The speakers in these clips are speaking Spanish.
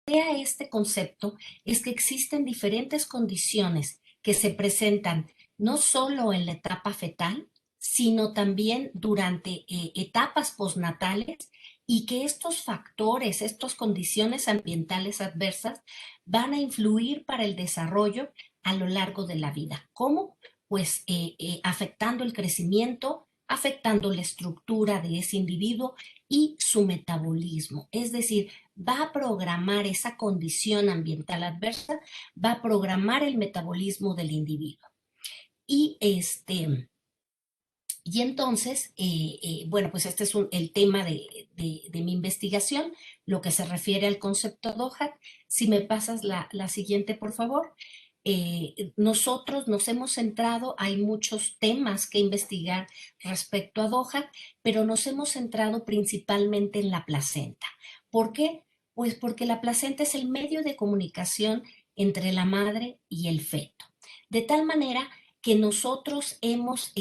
este concepto es que existen diferentes condiciones que se presentan no solo en la etapa fetal, sino también durante etapas postnatales y que estos factores, estas condiciones ambientales adversas van a influir para el desarrollo a lo largo de la vida. ¿Cómo? Pues afectando el crecimiento, afectando la estructura de ese individuo y su metabolismo. Es decir, va a programar esa condición ambiental adversa, va a programar el metabolismo del individuo. Y y entonces, bueno, pues este es el tema de mi investigación, lo que se refiere al concepto DOHAT. Si me pasas la siguiente, por favor. Nosotros nos hemos centrado, hay muchos temas que investigar respecto a DOHAT, pero nos hemos centrado principalmente en la placenta. ¿Por qué? Pues porque la placenta es el medio de comunicación entre la madre y el feto. De tal manera que nosotros hemos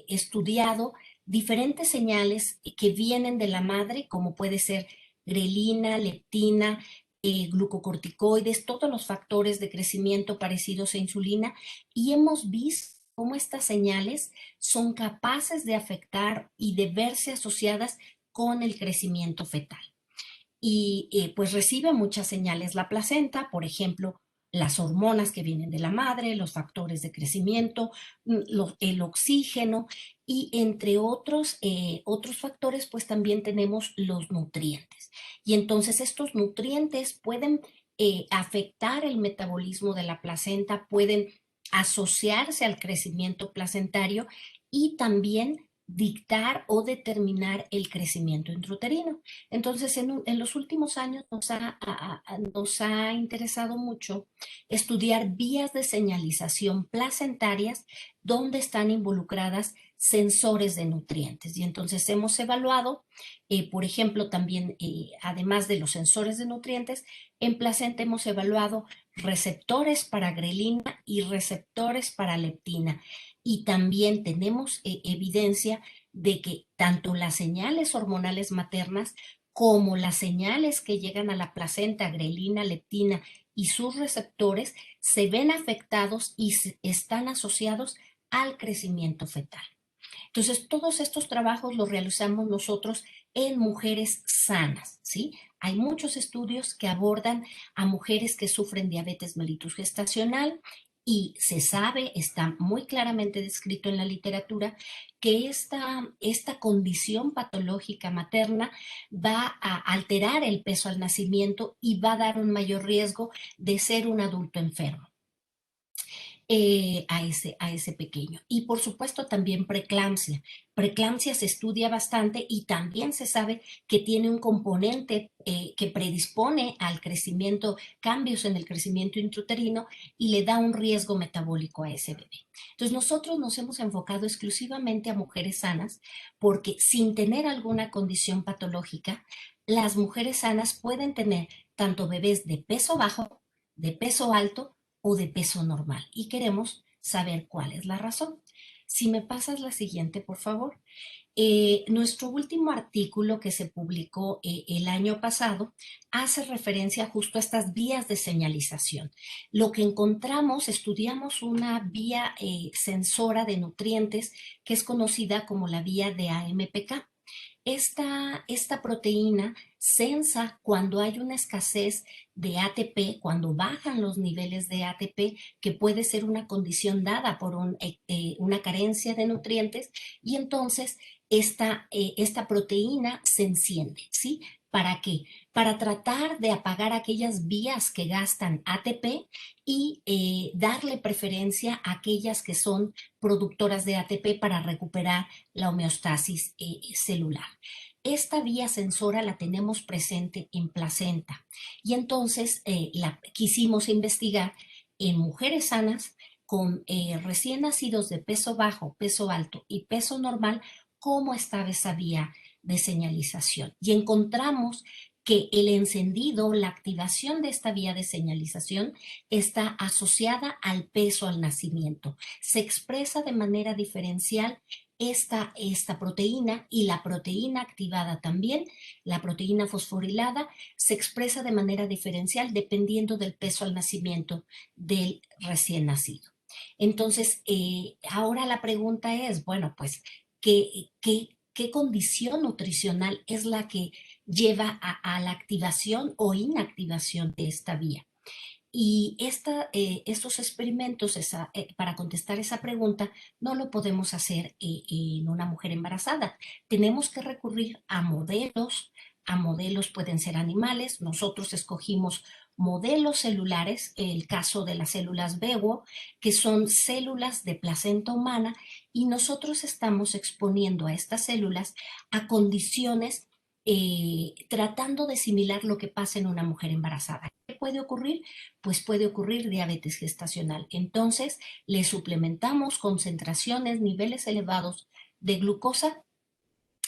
estudiado diferentes señales que vienen de la madre, como puede ser grelina, leptina, glucocorticoides, todos los factores de crecimiento parecidos a insulina, y hemos visto cómo estas señales son capaces de afectar y de verse asociadas con el crecimiento fetal. Y pues recibe muchas señales la placenta, por ejemplo, las hormonas que vienen de la madre, los factores de crecimiento, el oxígeno y entre otros factores, pues también tenemos los nutrientes. Y entonces estos nutrientes pueden afectar el metabolismo de la placenta, pueden asociarse al crecimiento placentario y también dictar o determinar el crecimiento intrauterino. Entonces, en los últimos años nos ha interesado mucho estudiar vías de señalización placentarias donde están involucradas sensores de nutrientes. Y entonces hemos evaluado, por ejemplo, también, además de los sensores de nutrientes, en placenta hemos evaluado receptores para grelina y receptores para leptina. Y también tenemos evidencia de que tanto las señales hormonales maternas como las señales que llegan a la placenta, grelina, leptina y sus receptores se ven afectados y están asociados al crecimiento fetal. Entonces, todos estos trabajos los realizamos nosotros en mujeres sanas, ¿sí? Hay muchos estudios que abordan a mujeres que sufren diabetes mellitus gestacional y se sabe, está muy claramente descrito en la literatura, que esta condición patológica materna va a alterar el peso al nacimiento y va a dar un mayor riesgo de ser un adulto enfermo. A ese pequeño. Y por supuesto también preeclampsia. Preeclampsia se estudia bastante y también se sabe que tiene un componente que predispone al crecimiento, cambios en el crecimiento intrauterino y le da un riesgo metabólico a ese bebé. Entonces nosotros nos hemos enfocado exclusivamente a mujeres sanas porque sin tener alguna condición patológica, las mujeres sanas pueden tener tanto bebés de peso bajo, de peso alto o de peso normal y queremos saber cuál es la razón. Si me pasas la siguiente, por favor. Nuestro último artículo que se publicó el año pasado hace referencia justo a estas vías de señalización. Lo que encontramos, estudiamos una vía sensora de nutrientes que es conocida como la vía de AMPK. Esta proteína sensa cuando hay una escasez de ATP, cuando bajan los niveles de ATP, que puede ser una condición dada por una carencia de nutrientes, y entonces esta proteína se enciende, ¿sí? ¿Para qué? Para tratar de apagar aquellas vías que gastan ATP y darle preferencia a aquellas que son productoras de ATP para recuperar la homeostasis celular. Esta vía sensora la tenemos presente en placenta y entonces la quisimos investigar en mujeres sanas con recién nacidos de peso bajo, peso alto y peso normal, cómo estaba esa vía de señalización. Y encontramos que el encendido, la activación de esta vía de señalización está asociada al peso al nacimiento. Se expresa de manera diferencial esta proteína, y la proteína activada también, la proteína fosforilada, se expresa de manera diferencial dependiendo del peso al nacimiento del recién nacido. Entonces, ahora la pregunta es, bueno, pues, ¿qué condición nutricional es la que lleva a la activación o inactivación de esta vía? Y estos experimentos, para contestar esa pregunta, no lo podemos hacer en una mujer embarazada. Tenemos que recurrir a modelos pueden ser animales. Nosotros escogimos modelos celulares, el caso de las células BEWO, que son células de placenta humana, y nosotros estamos exponiendo a estas células a condiciones tratando de similar lo que pasa en una mujer embarazada. ¿Qué puede ocurrir? Pues puede ocurrir diabetes gestacional. Entonces, le suplementamos concentraciones, niveles elevados de glucosa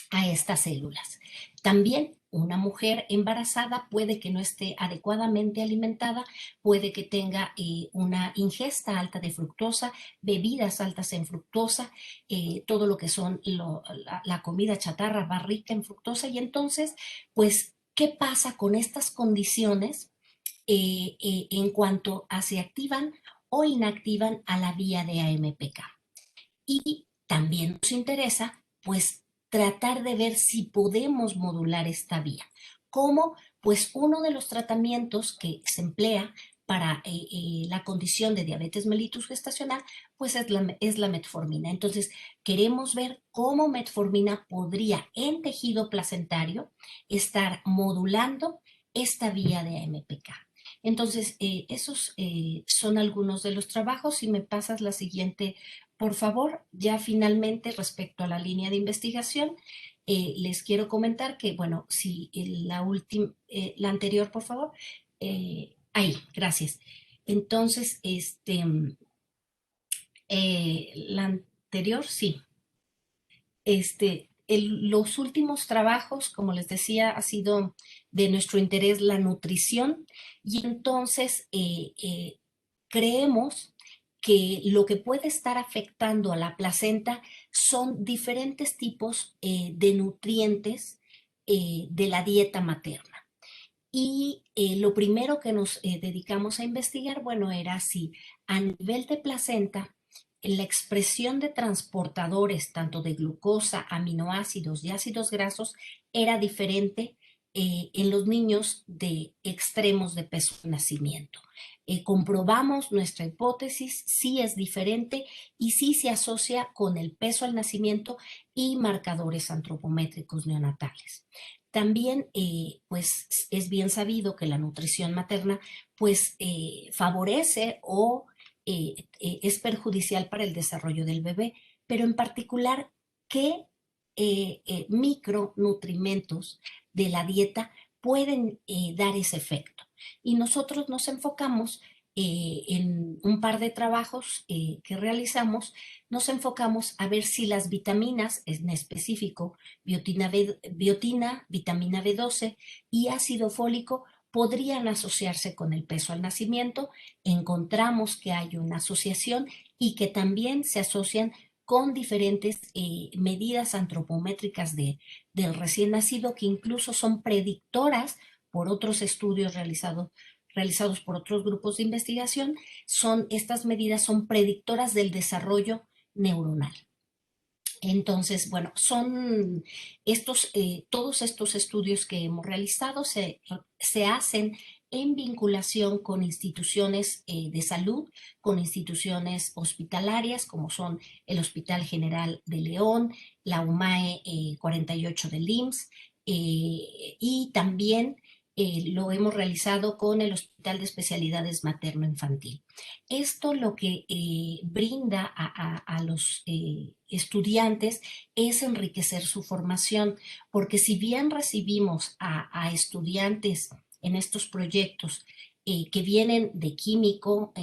a estas células. También una mujer embarazada puede que no esté adecuadamente alimentada, puede que tenga una ingesta alta de fructosa, bebidas altas en fructosa, todo lo que son la comida chatarra va rica en fructosa, y entonces, pues, ¿qué pasa con estas condiciones en cuanto a si activan o inactivan a la vía de AMPK? Y también nos interesa, pues, tratar de ver si podemos modular esta vía. ¿Cómo? Pues uno de los tratamientos que se emplea para la condición de diabetes mellitus gestacional, pues es la metformina. Entonces, queremos ver cómo metformina podría en tejido placentario estar modulando esta vía de AMPK. Entonces, esos son algunos de los trabajos. Si me pasas la siguiente, por favor. Ya finalmente, respecto a la línea de investigación, les quiero comentar que, bueno, si la anterior, por favor. Ahí, gracias. Entonces, la anterior, sí. Los últimos trabajos, como les decía, ha sido de nuestro interés la nutrición, y entonces creemos que lo que puede estar afectando a la placenta son diferentes tipos de nutrientes de la dieta materna. Y lo primero que nos dedicamos a investigar, bueno, era si a nivel de placenta la expresión de transportadores tanto de glucosa, aminoácidos y ácidos grasos era diferente en los niños de extremos de peso de nacimiento. Comprobamos nuestra hipótesis, sí es diferente y sí se asocia con el peso al nacimiento y marcadores antropométricos neonatales. También, pues, es bien sabido que la nutrición materna, pues, favorece o es perjudicial para el desarrollo del bebé, pero en particular, ¿qué micronutrimentos de la dieta pueden dar ese efecto? Y nosotros nos enfocamos en un par de trabajos que realizamos, nos enfocamos a ver si las vitaminas, en específico biotina, vitamina B12 y ácido fólico, podrían asociarse con el peso al nacimiento. Encontramos que hay una asociación y que también se asocian con diferentes medidas antropométricas del recién nacido, que incluso son predictoras por otros estudios realizados por otros grupos de investigación. Estas medidas son predictoras del desarrollo neuronal. Entonces, bueno, son todos estos estudios que hemos realizado se hacen en vinculación con instituciones de salud, con instituciones hospitalarias, como son el Hospital General de León, la UMAE 48 del IMSS, y también lo hemos realizado con el Hospital de Especialidades Materno-Infantil. Esto lo que brinda a los estudiantes es enriquecer su formación, porque si bien recibimos a estudiantes en estos proyectos que vienen de químico,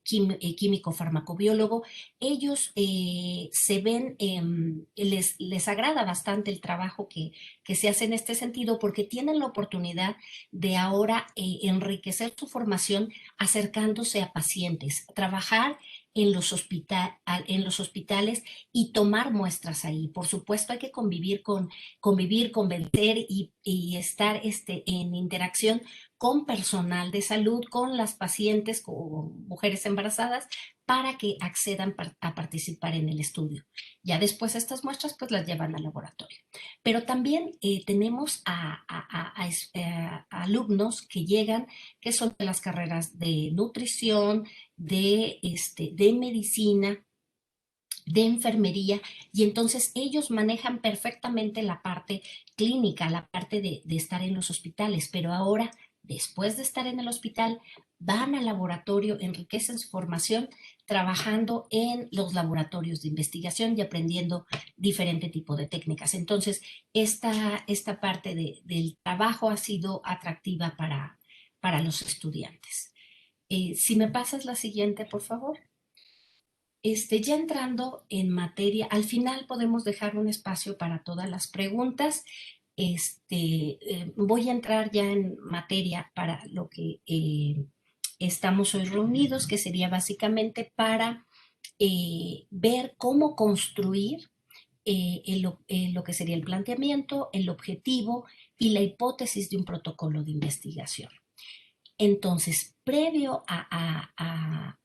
químico farmacobiólogo, ellos se ven, les agrada bastante el trabajo que se hace en este sentido porque tienen la oportunidad de ahora enriquecer su formación acercándose a pacientes, trabajar en los hospitales y tomar muestras ahí. Por supuesto, hay que convivir, convencer y estar en interacción con personal de salud, con las pacientes, con mujeres embarazadas, para que accedan a participar en el estudio. Ya después estas muestras pues las llevan al laboratorio. Pero también tenemos a alumnos que llegan, que son de las carreras de nutrición, de medicina, de enfermería, y entonces ellos manejan perfectamente la parte clínica, la parte de estar en los hospitales, pero ahora, después de estar en el hospital, van al laboratorio, enriquecen su formación trabajando en los laboratorios de investigación y aprendiendo diferente tipo de técnicas. Entonces, esta parte del trabajo ha sido atractiva para los estudiantes. Si me pasas la siguiente, por favor. Ya entrando en materia, al final podemos dejar un espacio para todas las preguntas. Voy a entrar ya en materia para lo que estamos hoy reunidos, que sería básicamente para ver cómo construir lo que sería el planteamiento, el objetivo y la hipótesis de un protocolo de investigación. Entonces, previo a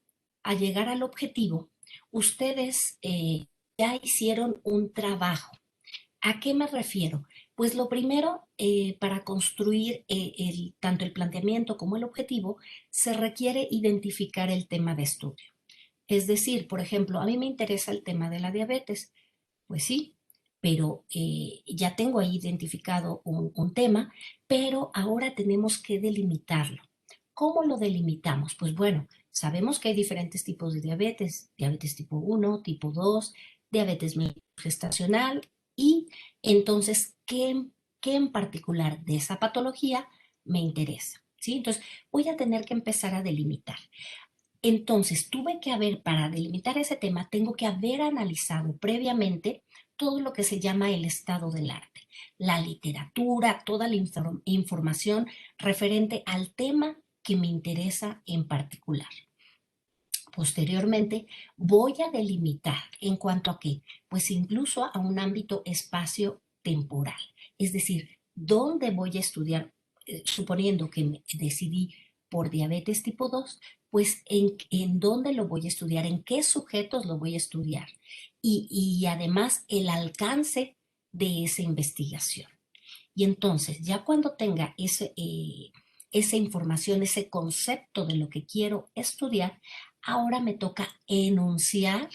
llegar al objetivo, ustedes ya hicieron un trabajo. ¿A qué me refiero? Pues lo primero, para construir tanto el planteamiento como el objetivo, se requiere identificar el tema de estudio. Es decir, por ejemplo, a mí me interesa el tema de la diabetes. Pues sí, pero ya tengo ahí identificado un tema, pero ahora tenemos que delimitarlo. ¿Cómo lo delimitamos? Pues bueno, sabemos que hay diferentes tipos de diabetes: diabetes tipo 1, tipo 2, diabetes gestacional, y entonces, ¿qué en particular de esa patología me interesa? ¿Sí? Entonces, voy a tener que empezar a delimitar. Entonces, para delimitar ese tema, tengo que haber analizado previamente todo lo que se llama el estado del arte, la literatura, toda la información referente al tema que me interesa en particular. Posteriormente, voy a delimitar en cuanto a qué, pues incluso a un ámbito espacio-temporal, es decir, dónde voy a estudiar, suponiendo que me decidí por diabetes tipo 2, pues en dónde lo voy a estudiar, en qué sujetos lo voy a estudiar, y además el alcance de esa investigación. Y entonces, ya cuando tenga esa información, ese concepto de lo que quiero estudiar, ahora me toca enunciar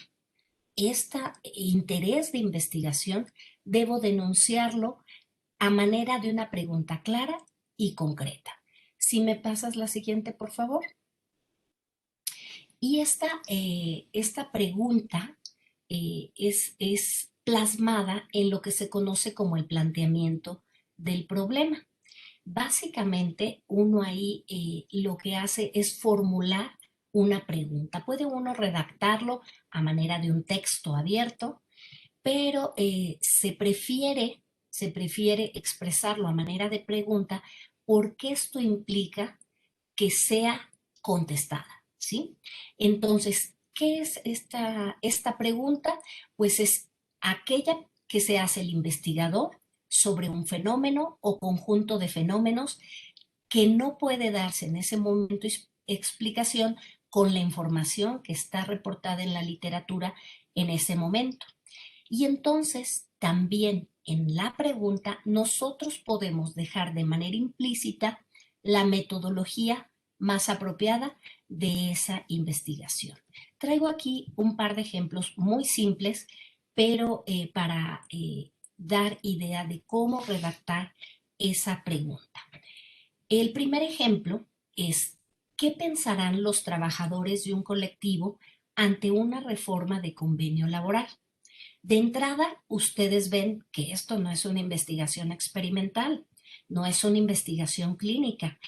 este interés de investigación. Debo denunciarlo a manera de una pregunta clara y concreta. Si me pasas la siguiente, por favor. Y esta pregunta es plasmada en lo que se conoce como el planteamiento del problema. Básicamente, uno ahí lo que hace es formular una pregunta. Puede uno redactarlo a manera de un texto abierto, pero se prefiere expresarlo a manera de pregunta porque esto implica que sea contestada, ¿sí? Entonces, ¿qué es esta pregunta? Pues es aquella que se hace el investigador sobre un fenómeno o conjunto de fenómenos que no puede darse en ese momento explicación con la información que está reportada en la literatura en ese momento. Y entonces, también en la pregunta, nosotros podemos dejar de manera implícita la metodología más apropiada de esa investigación. Traigo aquí un par de ejemplos muy simples, pero para dar idea de cómo redactar esa pregunta. El primer ejemplo es: ¿qué pensarán los trabajadores de un colectivo ante una reforma de convenio laboral? De entrada, ustedes ven que esto no es una investigación experimental, no es una investigación clínica.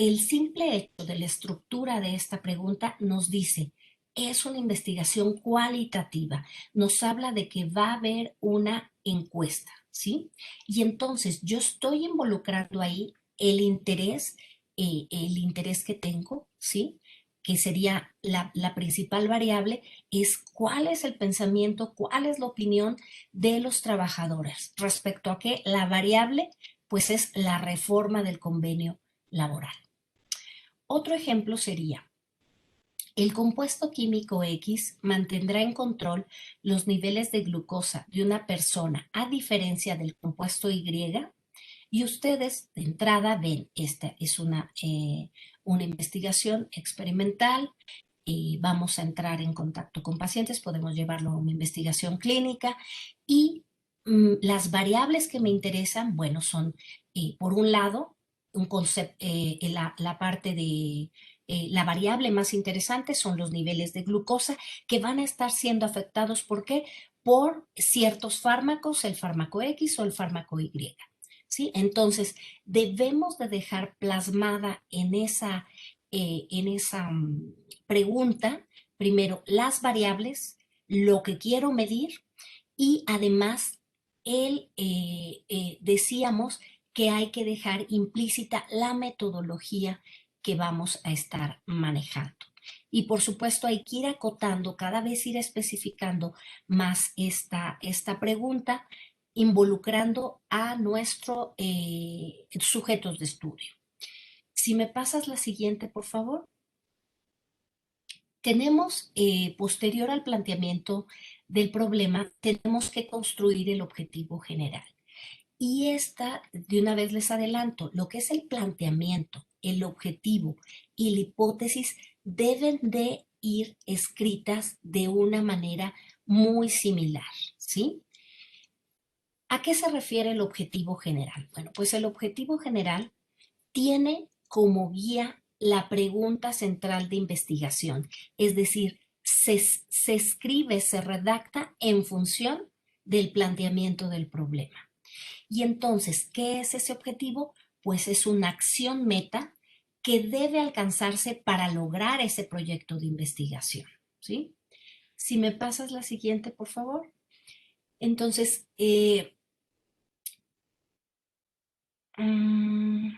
el simple hecho de la estructura de esta pregunta nos dice, es una investigación cualitativa, nos habla de que va a haber una encuesta, ¿sí? Y entonces yo estoy involucrando ahí el interés que tengo, ¿sí? Que sería la principal variable, es cuál es el pensamiento, cuál es la opinión de los trabajadores respecto a que la variable, pues es la reforma del convenio laboral. Otro ejemplo sería, el compuesto químico X mantendrá en control los niveles de glucosa de una persona a diferencia del compuesto Y, y ustedes de entrada ven, esta es una investigación experimental, vamos a entrar en contacto con pacientes, podemos llevarlo a una investigación clínica y las variables que me interesan, bueno, son por un lado, la parte de la variable más interesante son los niveles de glucosa que van a estar siendo afectados. ¿Por qué? Por ciertos fármacos, el fármaco X o el fármaco Y. ¿Sí? Entonces, debemos de dejar plasmada en esa pregunta, primero, las variables, lo que quiero medir y además decíamos que hay que dejar implícita la metodología que vamos a estar manejando. Y por supuesto hay que ir acotando, cada vez ir especificando más esta pregunta, involucrando a nuestros sujetos de estudio. Si me pasas la siguiente, por favor. Tenemos, posterior al planteamiento del problema, tenemos que construir el objetivo general. Y de una vez les adelanto, lo que es el planteamiento, el objetivo y la hipótesis deben de ir escritas de una manera muy similar, ¿sí? ¿A qué se refiere el objetivo general? Bueno, pues el objetivo general tiene como guía la pregunta central de investigación, es decir, se escribe, se redacta en función del planteamiento del problema. Y entonces, ¿qué es ese objetivo? Pues es una acción meta que debe alcanzarse para lograr ese proyecto de investigación, ¿sí? Si me pasas la siguiente, por favor. Entonces, mm,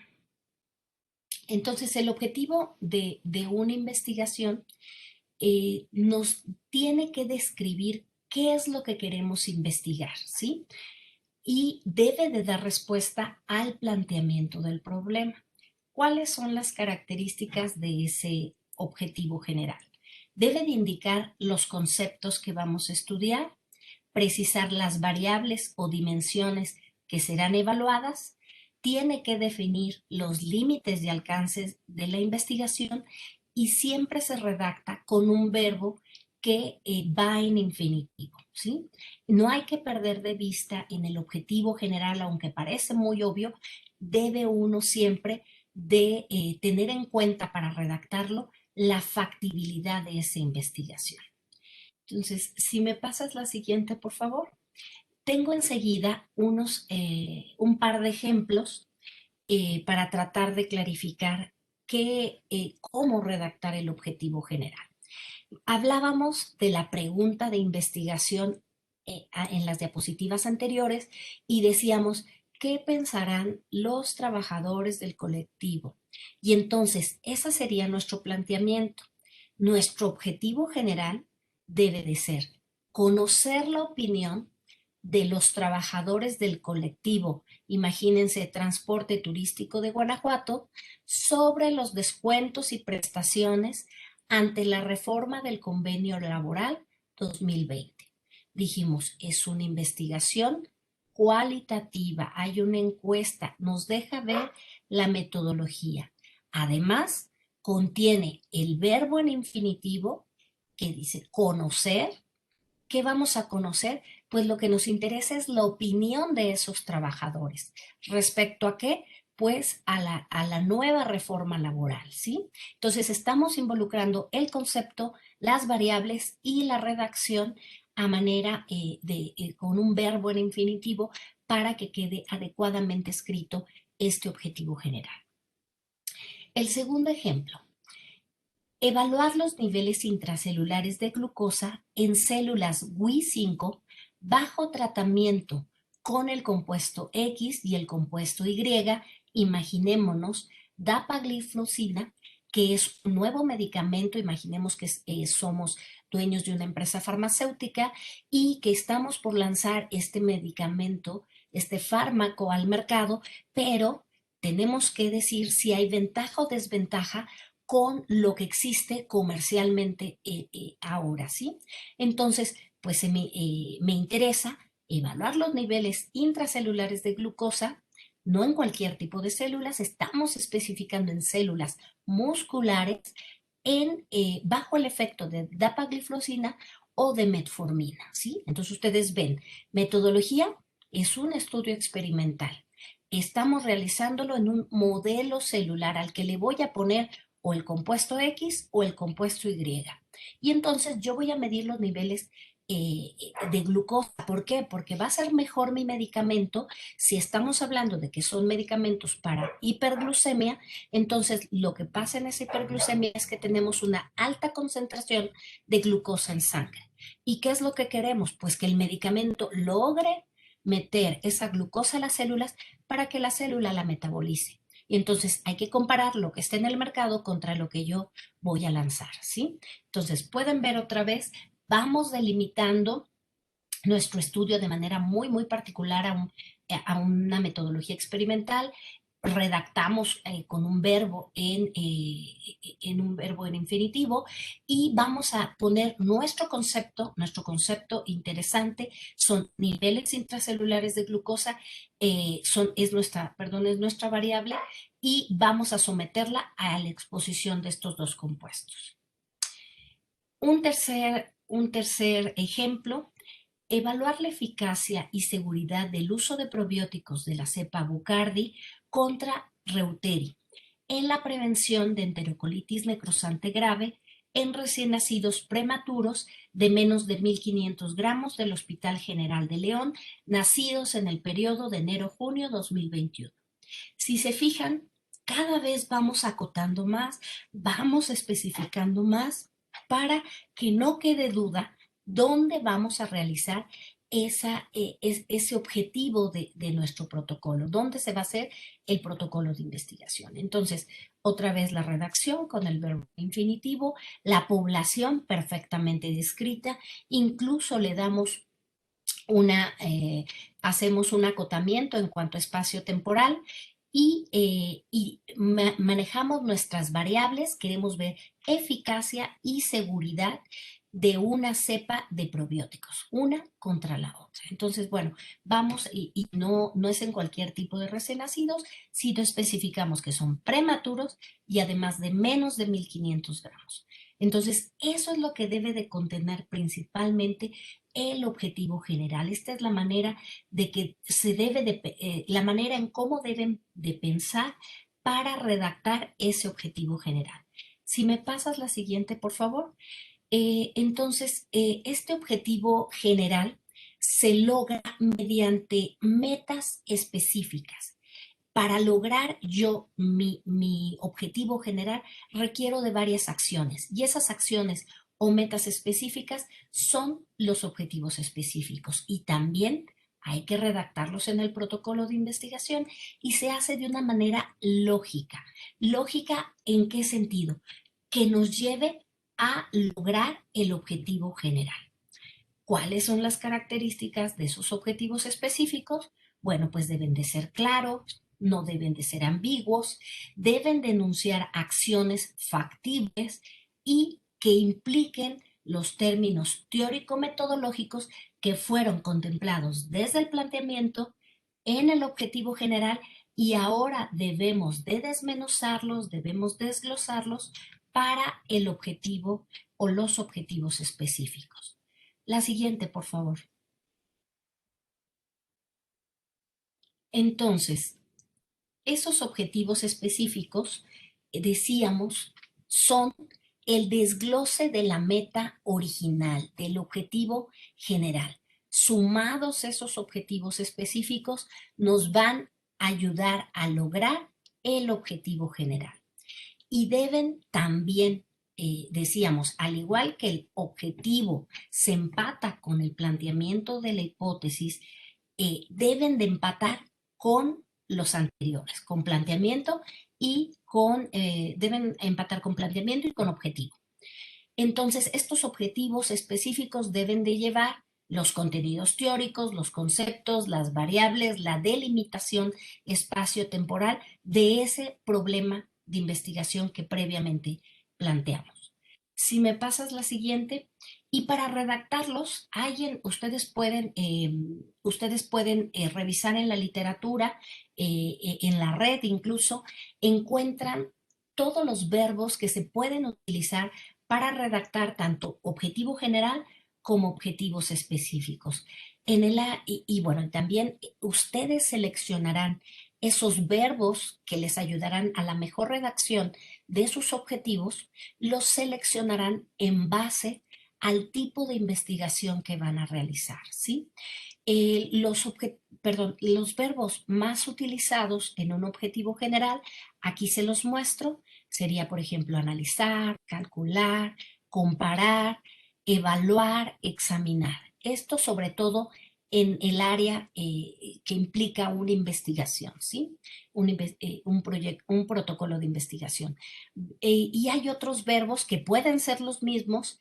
el objetivo de una investigación nos tiene que describir qué es lo que queremos investigar, ¿sí? Y debe de dar respuesta al planteamiento del problema. ¿Cuáles son las características de ese objetivo general? Debe de indicar los conceptos que vamos a estudiar, precisar las variables o dimensiones que serán evaluadas, tiene que definir los límites de alcance de la investigación y siempre se redacta con un verbo que va en infinitivo, ¿sí? No hay que perder de vista en el objetivo general, aunque parece muy obvio, debe uno siempre de tener en cuenta para redactarlo la factibilidad de esa investigación. Entonces, si me pasas la siguiente, por favor. Tengo enseguida un par de ejemplos para tratar de clarificar cómo redactar el objetivo general. Hablábamos de la pregunta de investigación en las diapositivas anteriores y decíamos, ¿qué pensarán los trabajadores del colectivo? Y entonces, ese sería nuestro planteamiento. Nuestro objetivo general debe de ser conocer la opinión de los trabajadores del colectivo, imagínense Transporte Turístico de Guanajuato, sobre los descuentos y prestaciones ante la reforma del convenio laboral 2020. Dijimos, es una investigación cualitativa, hay una encuesta, nos deja ver la metodología. Además, contiene el verbo en infinitivo que dice conocer. ¿Qué vamos a conocer? Pues lo que nos interesa es la opinión de esos trabajadores. ¿Respecto a qué? Pues a la nueva reforma laboral, ¿sí? Entonces estamos involucrando el concepto, las variables y la redacción a manera con un verbo en infinitivo para que quede adecuadamente escrito este objetivo general. El segundo ejemplo, evaluar los niveles intracelulares de glucosa en células Wi5 bajo tratamiento con el compuesto X y el compuesto Y. Imaginémonos dapagliflozina, que es un nuevo medicamento. Imaginemos que somos dueños de una empresa farmacéutica y que estamos por lanzar este medicamento, este fármaco al mercado, pero tenemos que decir si hay ventaja o desventaja con lo que existe comercialmente ahora, ¿sí? Entonces, pues me interesa evaluar los niveles intracelulares de glucosa, no en cualquier tipo de células, estamos especificando en células musculares bajo el efecto de dapagliflozina o de metformina, ¿sí? Entonces ustedes ven, metodología es un estudio experimental. Estamos realizándolo en un modelo celular al que le voy a poner o el compuesto X o el compuesto Y. Y entonces yo voy a medir los niveles de glucosa. ¿Por qué? Porque va a ser mejor mi medicamento si estamos hablando de que son medicamentos para hiperglucemia. Entonces lo que pasa en esa hiperglucemia es que tenemos una alta concentración de glucosa en sangre. ¿Y qué es lo que queremos? Pues que el medicamento logre meter esa glucosa a las células para que la célula la metabolice. Y entonces hay que comparar lo que está en el mercado contra lo que yo voy a lanzar, ¿sí? Entonces pueden ver otra vez, vamos delimitando nuestro estudio de manera muy, muy particular a una metodología experimental. Redactamos con un verbo en un verbo en infinitivo y vamos a poner nuestro concepto interesante son niveles intracelulares de glucosa, es nuestra variable y vamos a someterla a la exposición de estos dos compuestos. Un tercer ejemplo, evaluar la eficacia y seguridad del uso de probióticos de la cepa Bucardi contra Reuteri en la prevención de enterocolitis necrosante grave en recién nacidos prematuros de menos de 1.500 gramos del Hospital General de León, nacidos en el periodo de enero-junio 2021. Si se fijan, cada vez vamos acotando más, vamos especificando más para que no quede duda dónde vamos a realizar ese objetivo de nuestro protocolo, dónde se va a hacer el protocolo de investigación. Entonces, otra vez la redacción con el verbo infinitivo, la población perfectamente descrita, incluso le damos hacemos un acotamiento en cuanto a espacio temporal y manejamos nuestras variables, queremos ver eficacia y seguridad de una cepa de probióticos, una contra la otra. Entonces, bueno, vamos y no es en cualquier tipo de recién nacidos, sino especificamos que son prematuros y además de menos de 1.500 gramos. Entonces, eso es lo que debe de contener principalmente el objetivo general. Esta es la manera de que la manera en cómo deben de pensar para redactar ese objetivo general. Si me pasas la siguiente, por favor. Entonces, este objetivo general se logra mediante metas específicas. Para lograr yo mi objetivo general, requiero de varias acciones y esas acciones o metas específicas son los objetivos específicos y también hay que redactarlos en el protocolo de investigación y se hace de una manera lógica. ¿Lógica en qué sentido? Que nos lleve a lograr el objetivo general. ¿Cuáles son las características de esos objetivos específicos? Bueno, pues deben de ser claros, no deben de ser ambiguos, deben denunciar acciones factibles y que impliquen los términos teórico-metodológicos que fueron contemplados desde el planteamiento en el objetivo general y ahora debemos de desmenuzarlos, debemos desglosarlos para el objetivo o los objetivos específicos. La siguiente, por favor. Entonces, esos objetivos específicos, decíamos, son el desglose de la meta original, del objetivo general. Sumados esos objetivos específicos, nos van a ayudar a lograr el objetivo general. y deben también, decíamos, al igual que el objetivo se empata con el planteamiento de la hipótesis, deben de empatar con los anteriores, con planteamiento y deben empatar con planteamiento y con objetivo. Entonces, estos objetivos específicos deben de llevar los contenidos teóricos, los conceptos, las variables, la delimitación espacio-temporal de ese problema de investigación que previamente planteamos. Si me pasas la siguiente, y para redactarlos, ustedes pueden revisar en la literatura, en la red incluso, encuentran todos los verbos que se pueden utilizar para redactar tanto objetivo general como objetivos específicos. Bueno, también ustedes seleccionarán esos verbos que les ayudarán a la mejor redacción de sus objetivos, los seleccionarán en base al tipo de investigación que van a realizar, ¿sí? Los verbos más utilizados en un objetivo general, aquí se los muestro, sería, por ejemplo, analizar, calcular, comparar, evaluar, examinar. Esto sobre todo en el área que implica una investigación, ¿sí? Un protocolo de investigación. Y hay otros verbos que pueden ser los mismos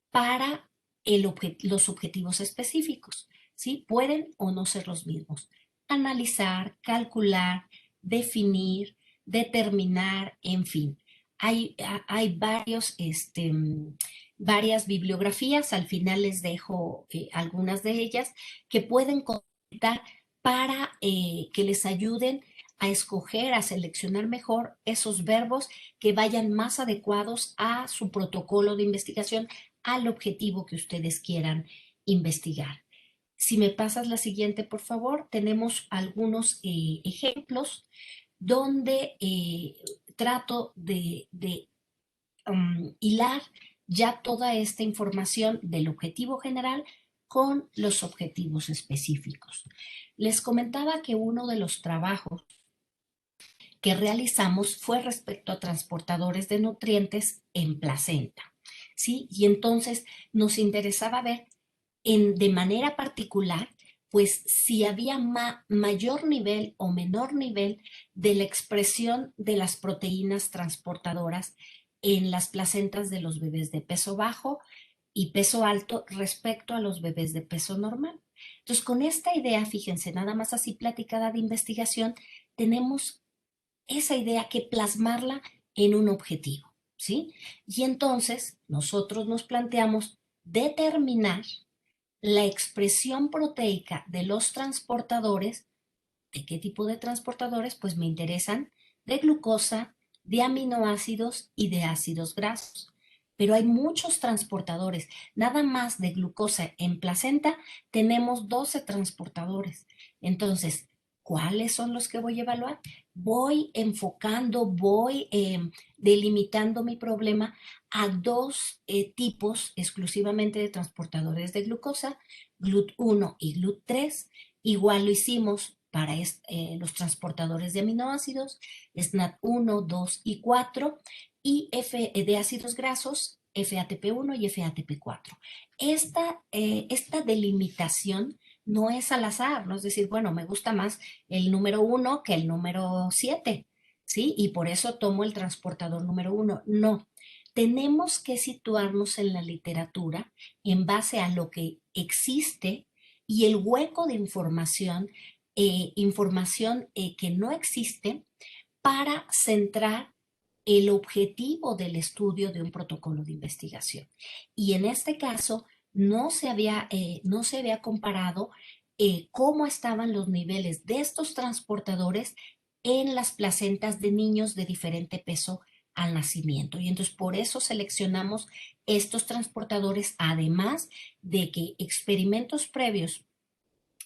para los objetivos específicos, ¿sí? Pueden o no ser los mismos. Analizar, calcular, definir, determinar, en fin. Hay varias bibliografías, al final les dejo algunas de ellas, que pueden consultar para que les ayuden a escoger, a seleccionar mejor esos verbos que vayan más adecuados a su protocolo de investigación, al objetivo que ustedes quieran investigar. Si me pasas la siguiente, por favor, tenemos algunos ejemplos donde trato de hilar ya toda esta información del objetivo general con los objetivos específicos. Les comentaba que uno de los trabajos que realizamos fue respecto a transportadores de nutrientes en placenta, ¿sí? Y entonces nos interesaba ver de manera particular, pues si había mayor nivel o menor nivel de la expresión de las proteínas transportadoras en las placentas de los bebés de peso bajo y peso alto respecto a los bebés de peso normal. Entonces, con esta idea, fíjense, nada más así platicada de investigación, tenemos esa idea que plasmarla en un objetivo, ¿sí? Y entonces nosotros nos planteamos determinar la expresión proteica de los transportadores. ¿De qué tipo de transportadores? Pues me interesan de glucosa, de aminoácidos y de ácidos grasos. Pero hay muchos transportadores. Nada más de glucosa en placenta tenemos 12 transportadores. Entonces, ¿cuáles son los que voy a evaluar? Voy enfocando, voy delimitando mi problema a dos tipos exclusivamente de transportadores de glucosa, GLUT1 y GLUT3. Igual lo hicimos para los transportadores de aminoácidos, SNAT1, 2 y 4, y de ácidos grasos, FATP1 y FATP4. Esta delimitación no es al azar, no es decir, bueno, me gusta más el número 1 que el número 7, ¿sí? Y por eso tomo el transportador número 1. No, tenemos que situarnos en la literatura en base a lo que existe y el hueco de información que no existe para centrar el objetivo del estudio de un protocolo de investigación. Y en este caso no se había comparado cómo estaban los niveles de estos transportadores en las placentas de niños de diferente peso al nacimiento. Y entonces por eso seleccionamos estos transportadores, además de que experimentos previos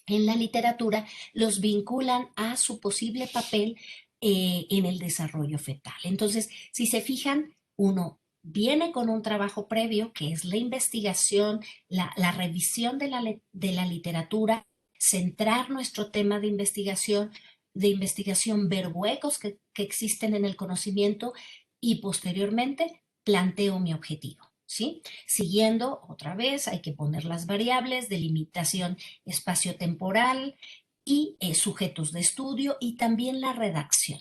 en la literatura los vinculan a su posible papel en el desarrollo fetal. Entonces, si se fijan, uno viene con un trabajo previo, que es la investigación, la revisión de la literatura, centrar nuestro tema de investigación, ver huecos que existen en el conocimiento y posteriormente planteo mi objetivo, ¿sí? Siguiendo, otra vez, hay que poner las variables, delimitación espaciotemporal y sujetos de estudio y también la redacción.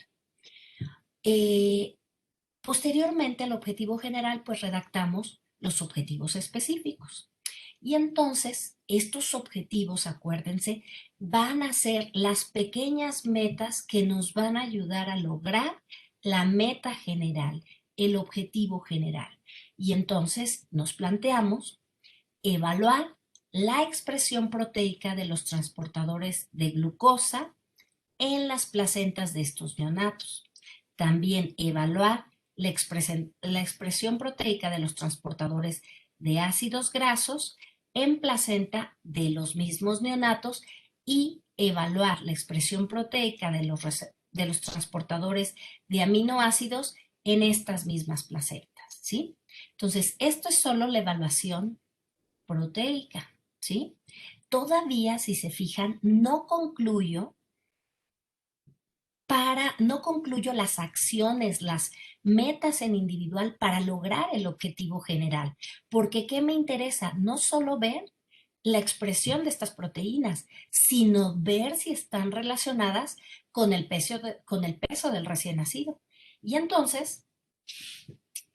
Eh, Posteriormente al objetivo general, pues redactamos los objetivos específicos. Y entonces, estos objetivos, acuérdense, van a ser las pequeñas metas que nos van a ayudar a lograr la meta general, el objetivo general. Y entonces nos planteamos evaluar la expresión proteica de los transportadores de glucosa en las placentas de estos neonatos. También evaluar la expresión proteica de los transportadores de ácidos grasos en placenta de los mismos neonatos y evaluar la expresión proteica de los transportadores de aminoácidos en estas mismas placentas, ¿sí? Entonces, esto es solo la evaluación proteica, ¿sí? Todavía, si se fijan, no concluyo las acciones, las metas en individual para lograr el objetivo general. Porque ¿qué me interesa? No solo ver la expresión de estas proteínas, sino ver si están relacionadas con con el peso del recién nacido. Y entonces,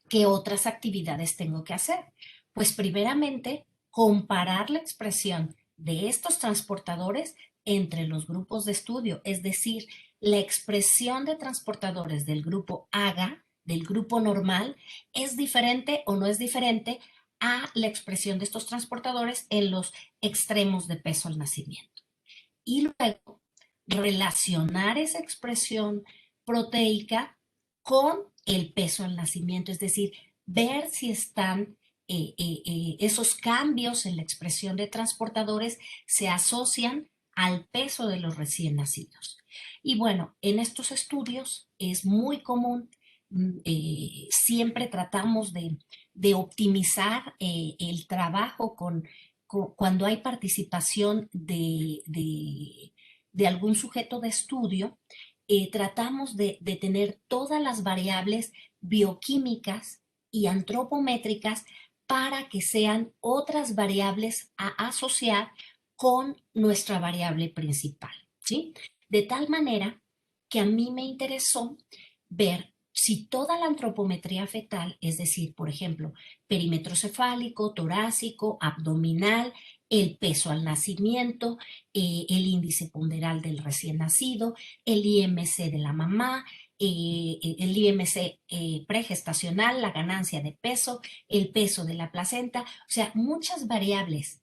¿qué otras actividades tengo que hacer? Pues primeramente, comparar la expresión de estos transportadores entre los grupos de estudio, es decir, la expresión de transportadores del grupo AGA, del grupo normal, es diferente o no es diferente a la expresión de estos transportadores en los extremos de peso al nacimiento. Y luego relacionar esa expresión proteica con el peso al nacimiento, es decir, ver si están esos cambios en la expresión de transportadores se asocian al peso de los recién nacidos. Y bueno, en estos estudios es muy común, siempre tratamos de optimizar el trabajo cuando hay participación de algún sujeto de estudio, tratamos de tener todas las variables bioquímicas y antropométricas para que sean otras variables a asociar con nuestra variable principal, ¿sí? De tal manera que a mí me interesó ver si toda la antropometría fetal, es decir, por ejemplo, perímetro cefálico, torácico, abdominal, el peso al nacimiento, el índice ponderal del recién nacido, el IMC de la mamá, el IMC pregestacional, la ganancia de peso, el peso de la placenta, o sea, muchas variables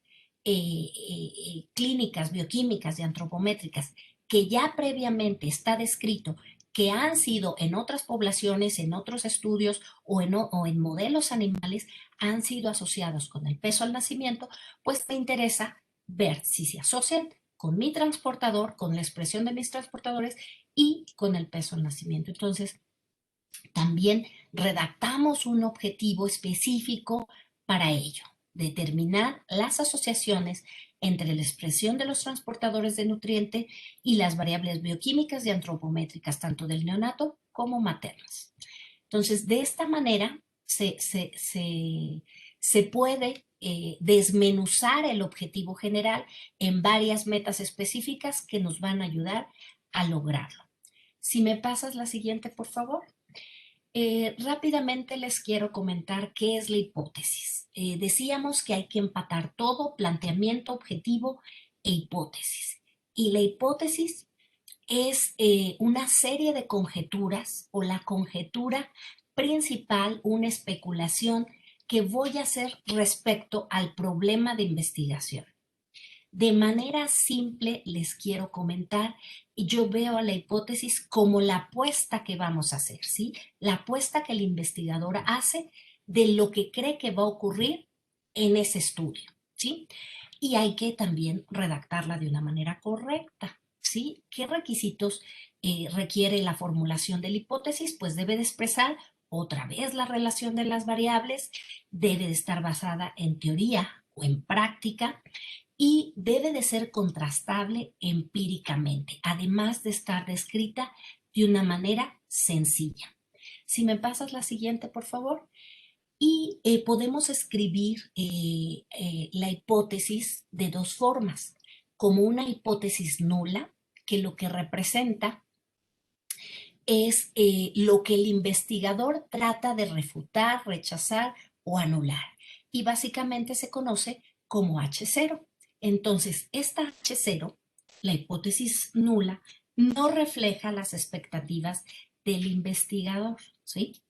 clínicas, bioquímicas y antropométricas que ya previamente está descrito que han sido en otras poblaciones, en otros estudios o en modelos animales, han sido asociados con el peso al nacimiento, pues me interesa ver si se asocian con mi transportador, con la expresión de mis transportadores y con el peso al nacimiento. Entonces, también redactamos un objetivo específico para ello, determinar las asociaciones entre la expresión de los transportadores de nutriente y las variables bioquímicas y antropométricas, tanto del neonato como maternas. Entonces, de esta manera se puede desmenuzar el objetivo general en varias metas específicas que nos van a ayudar a lograrlo. Si me pasas la siguiente, por favor. Rápidamente les quiero comentar qué es la hipótesis. Decíamos que hay que empatar todo, planteamiento, objetivo e hipótesis. Y la hipótesis es una serie de conjeturas o la conjetura principal, una especulación que voy a hacer respecto al problema de investigación. De manera simple les quiero comentar, yo veo a la hipótesis como la apuesta que vamos a hacer, ¿sí? La apuesta que el investigador hace de lo que cree que va a ocurrir en ese estudio, ¿sí? Y hay que también redactarla de una manera correcta, ¿sí? ¿Qué requisitos requiere la formulación de la hipótesis? Pues debe de expresar otra vez la relación de las variables, debe de estar basada en teoría o en práctica, y debe de ser contrastable empíricamente, además de estar descrita de una manera sencilla. Si me pasas la siguiente, por favor. Y podemos escribir la hipótesis de dos formas, como una hipótesis nula, que lo que representa es lo que el investigador trata de refutar, rechazar o anular. Y básicamente se conoce como H0. Entonces, esta H0, la hipótesis nula, no refleja las expectativas del investigador, ¿sí?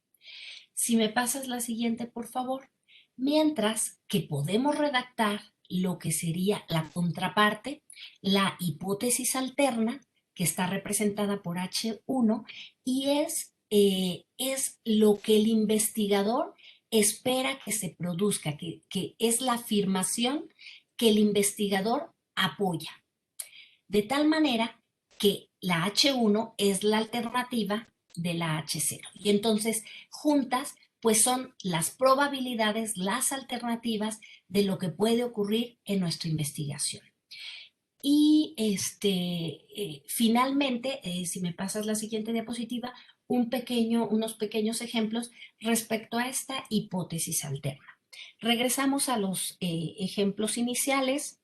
Si me pasas la siguiente, por favor. Mientras que podemos redactar lo que sería la contraparte, la hipótesis alterna, que está representada por H1, y es lo que el investigador espera que se produzca, que es la afirmación que el investigador apoya. De tal manera que la H1 es la alternativa de la H0. Y entonces, juntas, pues son las probabilidades, las alternativas de lo que puede ocurrir en nuestra investigación. Y finalmente, si me pasas la siguiente diapositiva, unos pequeños ejemplos respecto a esta hipótesis alterna. Regresamos a los ejemplos iniciales.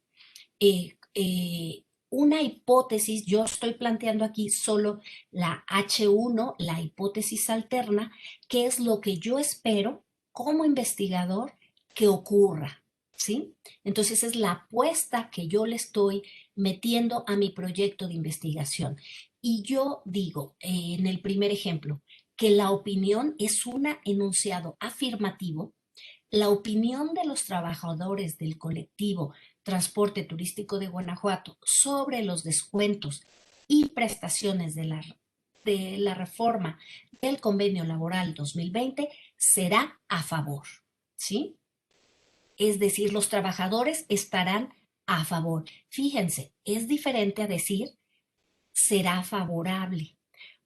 eh, eh, una hipótesis, yo estoy planteando aquí solo la H1, la hipótesis alterna, que es lo que yo espero como investigador que ocurra, ¿sí? Entonces es la apuesta que yo le estoy metiendo a mi proyecto de investigación. Y yo digo, en el primer ejemplo, que la opinión es un enunciado afirmativo. La opinión de los trabajadores del colectivo Transporte Turístico de Guanajuato sobre los descuentos y prestaciones de la reforma del convenio laboral 2020 será a favor, ¿sí? Es decir, los trabajadores estarán a favor. Fíjense, es diferente a decir será favorable,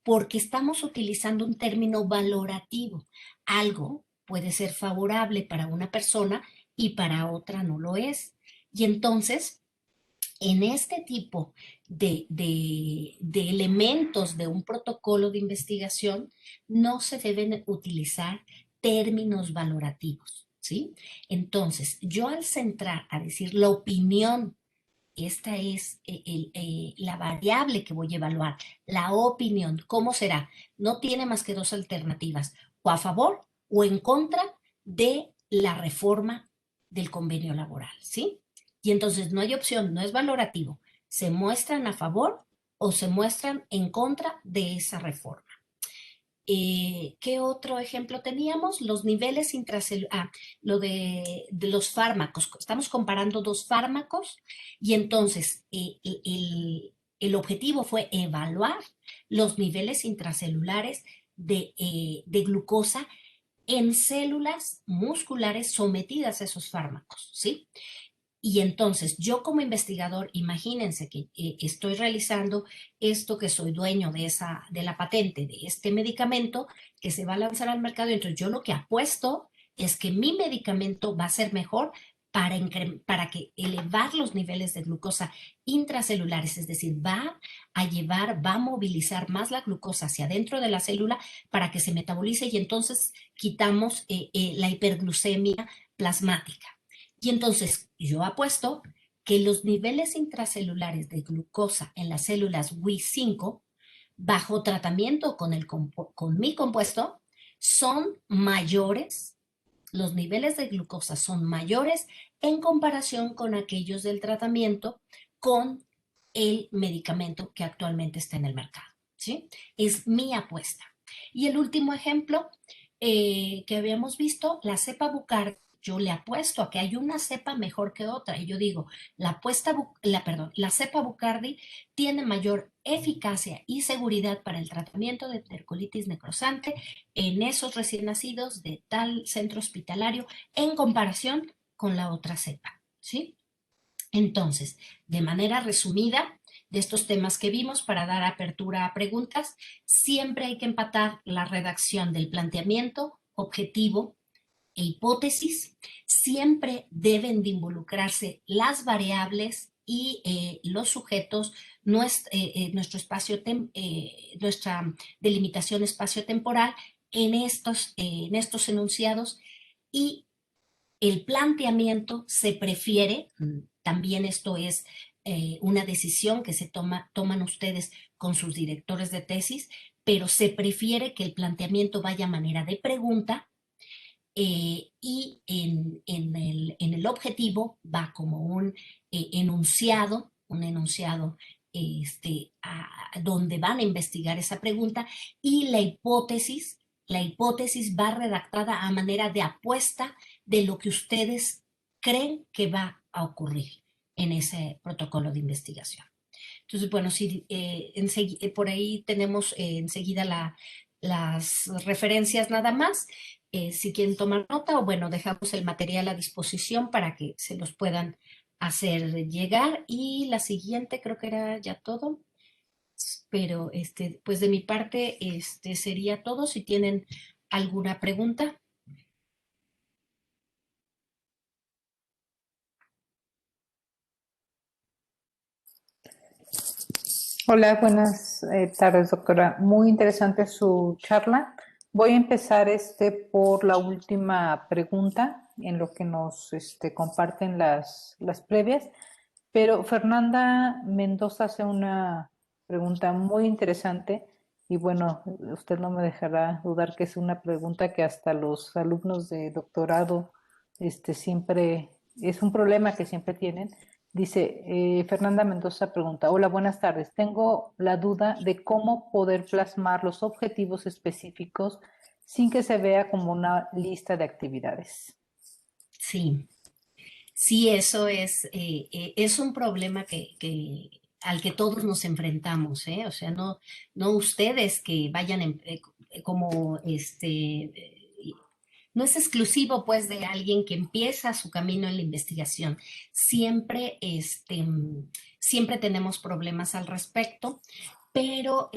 porque estamos utilizando un término valorativo. Algo puede ser favorable para una persona y para otra no lo es. Y entonces, en este tipo de elementos de un protocolo de investigación, no se deben utilizar términos valorativos, ¿sí? Entonces, yo al centrar a decir la opinión, esta es la variable que voy a evaluar, la opinión. ¿Cómo será? No tiene más que dos alternativas, o a favor o en contra de la reforma del convenio laboral, ¿sí? Y entonces no hay opción, no es valorativo. Se muestran a favor o se muestran en contra de esa reforma. ¿Qué otro ejemplo teníamos? Los niveles intracelulares, lo de los fármacos. Estamos comparando dos fármacos y entonces el objetivo fue evaluar los niveles intracelulares de glucosa en células musculares sometidas a esos fármacos, ¿sí? Y entonces yo como investigador, imagínense que estoy realizando esto, que soy dueño de la patente de este medicamento que se va a lanzar al mercado. Entonces yo lo que apuesto es que mi medicamento va a ser mejor para que elevar los niveles de glucosa intracelulares, es decir, va a movilizar más la glucosa hacia adentro de la célula para que se metabolice y entonces quitamos la hiperglucemia plasmática. Y entonces yo apuesto que los niveles intracelulares de glucosa en las células Wi5 bajo tratamiento con mi compuesto son mayores, los niveles de glucosa son mayores en comparación con aquellos del tratamiento con el medicamento que actualmente está en el mercado, ¿sí? Es mi apuesta. Y el último ejemplo que habíamos visto, la cepa Bucar, yo le apuesto a que hay una cepa mejor que otra. Y yo digo, la cepa Bucardi tiene mayor eficacia y seguridad para el tratamiento de enterocolitis necrosante en esos recién nacidos de tal centro hospitalario en comparación con la otra cepa, ¿sí? Entonces, de manera resumida, de estos temas que vimos para dar apertura a preguntas, siempre hay que empatar la redacción del planteamiento, objetivo e hipótesis. Siempre deben de involucrarse las variables y los sujetos, nuestra delimitación espacio-temporal en estos enunciados y el planteamiento se prefiere, también esto es una decisión que toman ustedes con sus directores de tesis, pero se prefiere que el planteamiento vaya a manera de pregunta y en el objetivo va como un enunciado donde van a investigar esa pregunta y la hipótesis va redactada a manera de apuesta de lo que ustedes creen que va a ocurrir en ese protocolo de investigación. Entonces, bueno, sí, por ahí tenemos enseguida las referencias nada más. Si quieren tomar nota o bueno, dejamos el material a disposición para que se los puedan hacer llegar. Y la siguiente creo que era ya todo, pero pues de mi parte sería todo. Si tienen alguna pregunta. Hola, buenas tardes, doctora. Muy interesante su charla. Voy a empezar por la última pregunta en lo que nos comparten las previas, pero Fernanda Mendoza hace una pregunta muy interesante y bueno, usted no me dejará dudar que es una pregunta que hasta los alumnos de doctorado siempre es un problema que siempre tienen. Dice, Fernanda Mendoza pregunta, hola, buenas tardes. Tengo la duda de cómo poder plasmar los objetivos específicos sin que se vea como una lista de actividades. Sí. Sí, eso es un problema al que todos nos enfrentamos, ¿eh? O sea, no ustedes que vayan como no es exclusivo pues de alguien que empieza su camino en la investigación. Siempre tenemos problemas al respecto, pero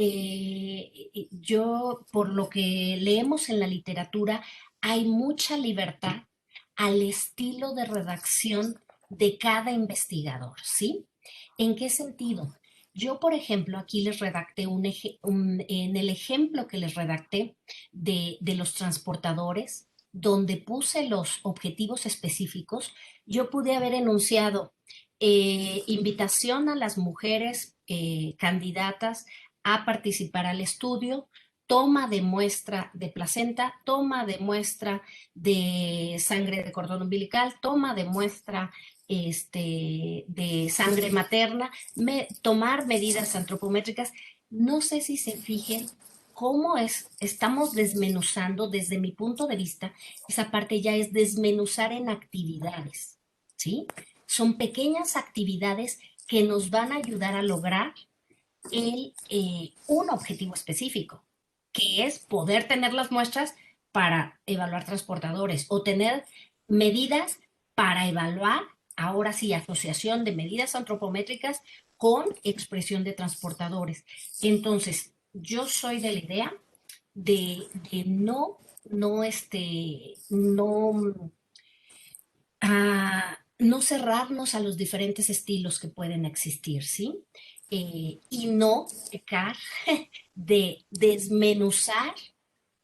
por lo que leemos en la literatura, hay mucha libertad al estilo de redacción de cada investigador, ¿sí? ¿En qué sentido? Yo, por ejemplo, aquí les redacté en el ejemplo que les redacté de los transportadores, donde puse los objetivos específicos, yo pude haber enunciado invitación a las mujeres candidatas a participar al estudio, toma de muestra de placenta, toma de muestra de sangre de cordón umbilical, toma de muestra de sangre materna, tomar medidas antropométricas. No sé si se fijen cómo estamos desmenuzando desde mi punto de vista, esa parte ya es desmenuzar en actividades, ¿sí? Son pequeñas actividades que nos van a ayudar a lograr un objetivo específico, que es poder tener las muestras para evaluar transportadores o tener medidas para evaluar, ahora sí, asociación de medidas antropométricas con expresión de transportadores. Entonces, yo soy de la idea de no cerrarnos a los diferentes estilos que pueden existir, ¿sí? Y no pecar de desmenuzar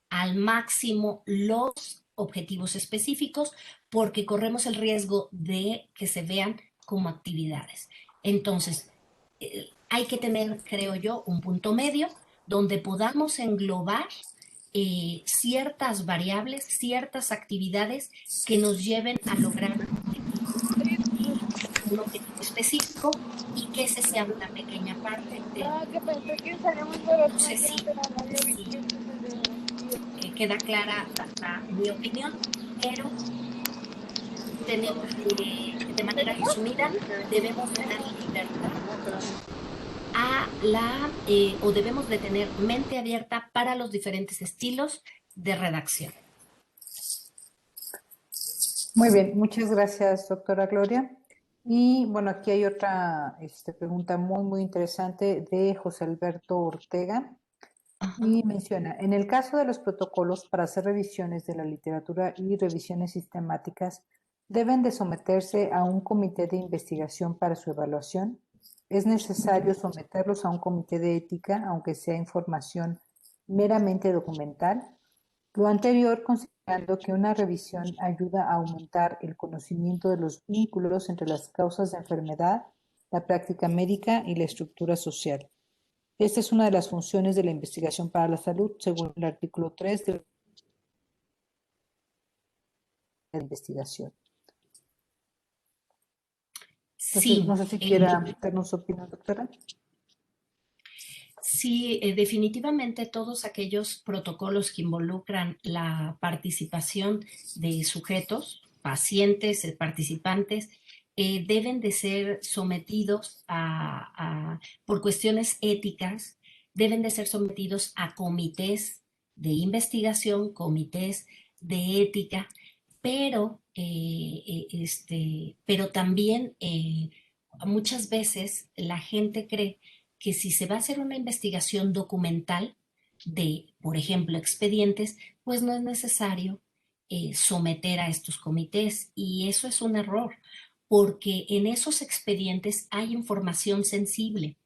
al máximo los objetivos específicos porque corremos el riesgo de que se vean como actividades. Entonces, hay que tener, creo yo, un punto medio donde podamos englobar ciertas variables, ciertas actividades que nos lleven a lograr un objetivo específico y que ese sea una pequeña parte de... No sé si queda clara mi opinión, pero tenemos de manera resumida, debemos tener libertad o debemos de tener mente abierta para los diferentes estilos de redacción. Muy bien, muchas gracias, doctora Gloria. Y bueno, aquí hay otra pregunta muy interesante de José Alberto Ortega. Ajá. Y menciona, en el caso de los protocolos para hacer revisiones de la literatura y revisiones sistemáticas, ¿deben de someterse a un comité de investigación para su evaluación? ¿Es necesario someterlos a un comité de ética, aunque sea información meramente documental? Lo anterior considerando que una revisión ayuda a aumentar el conocimiento de los vínculos entre las causas de enfermedad, la práctica médica y la estructura social. Esta es una de las funciones de la investigación para la salud, según el artículo 3 de la investigación. Entonces, no Sí, sé si quiera darnos su opinión, doctora. sí, definitivamente todos aquellos protocolos que involucran la participación de sujetos, pacientes, participantes, deben de ser sometidos por cuestiones éticas, deben de ser sometidos a comités de investigación, comités de ética, pero también muchas veces la gente cree que si se va a hacer una investigación documental de, por ejemplo, expedientes, pues no es necesario someter a estos comités. Y eso es un error, porque en esos expedientes hay información sensible,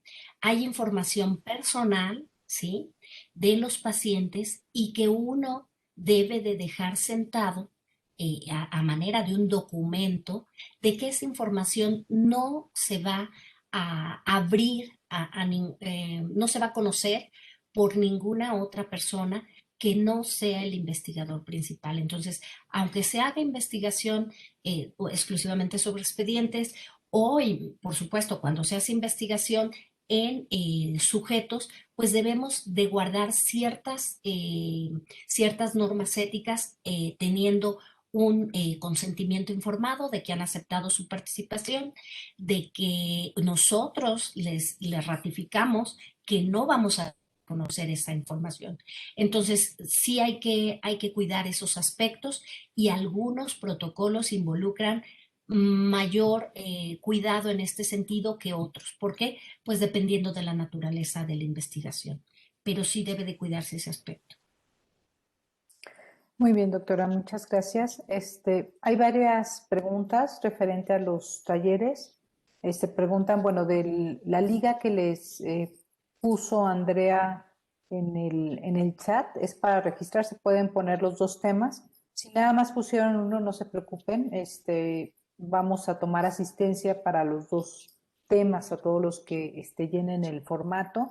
hay información personal, ¿sí? De los pacientes y que uno debe de dejar sentado a manera de un documento de que esa información no se va a abrir, no se va a conocer por ninguna otra persona que no sea el investigador principal. Entonces, aunque se haga investigación exclusivamente sobre expedientes, o, por supuesto, cuando se hace investigación en sujetos, pues debemos de guardar ciertas normas éticas teniendo un consentimiento informado de que han aceptado su participación, de que nosotros les ratificamos que no vamos a conocer esa información. Entonces, sí hay que cuidar esos aspectos y algunos protocolos involucran mayor cuidado en este sentido que otros. ¿Por qué? Pues dependiendo de la naturaleza de la investigación. Pero sí debe de cuidarse ese aspecto. Muy bien, doctora, muchas gracias. Hay varias preguntas referente a los talleres. Preguntan, bueno, de la liga que les puso Andrea en el chat, es para registrarse, pueden poner los dos temas. Si nada más pusieron uno, no se preocupen, vamos a tomar asistencia para los dos temas, a todos los que llenen el formato.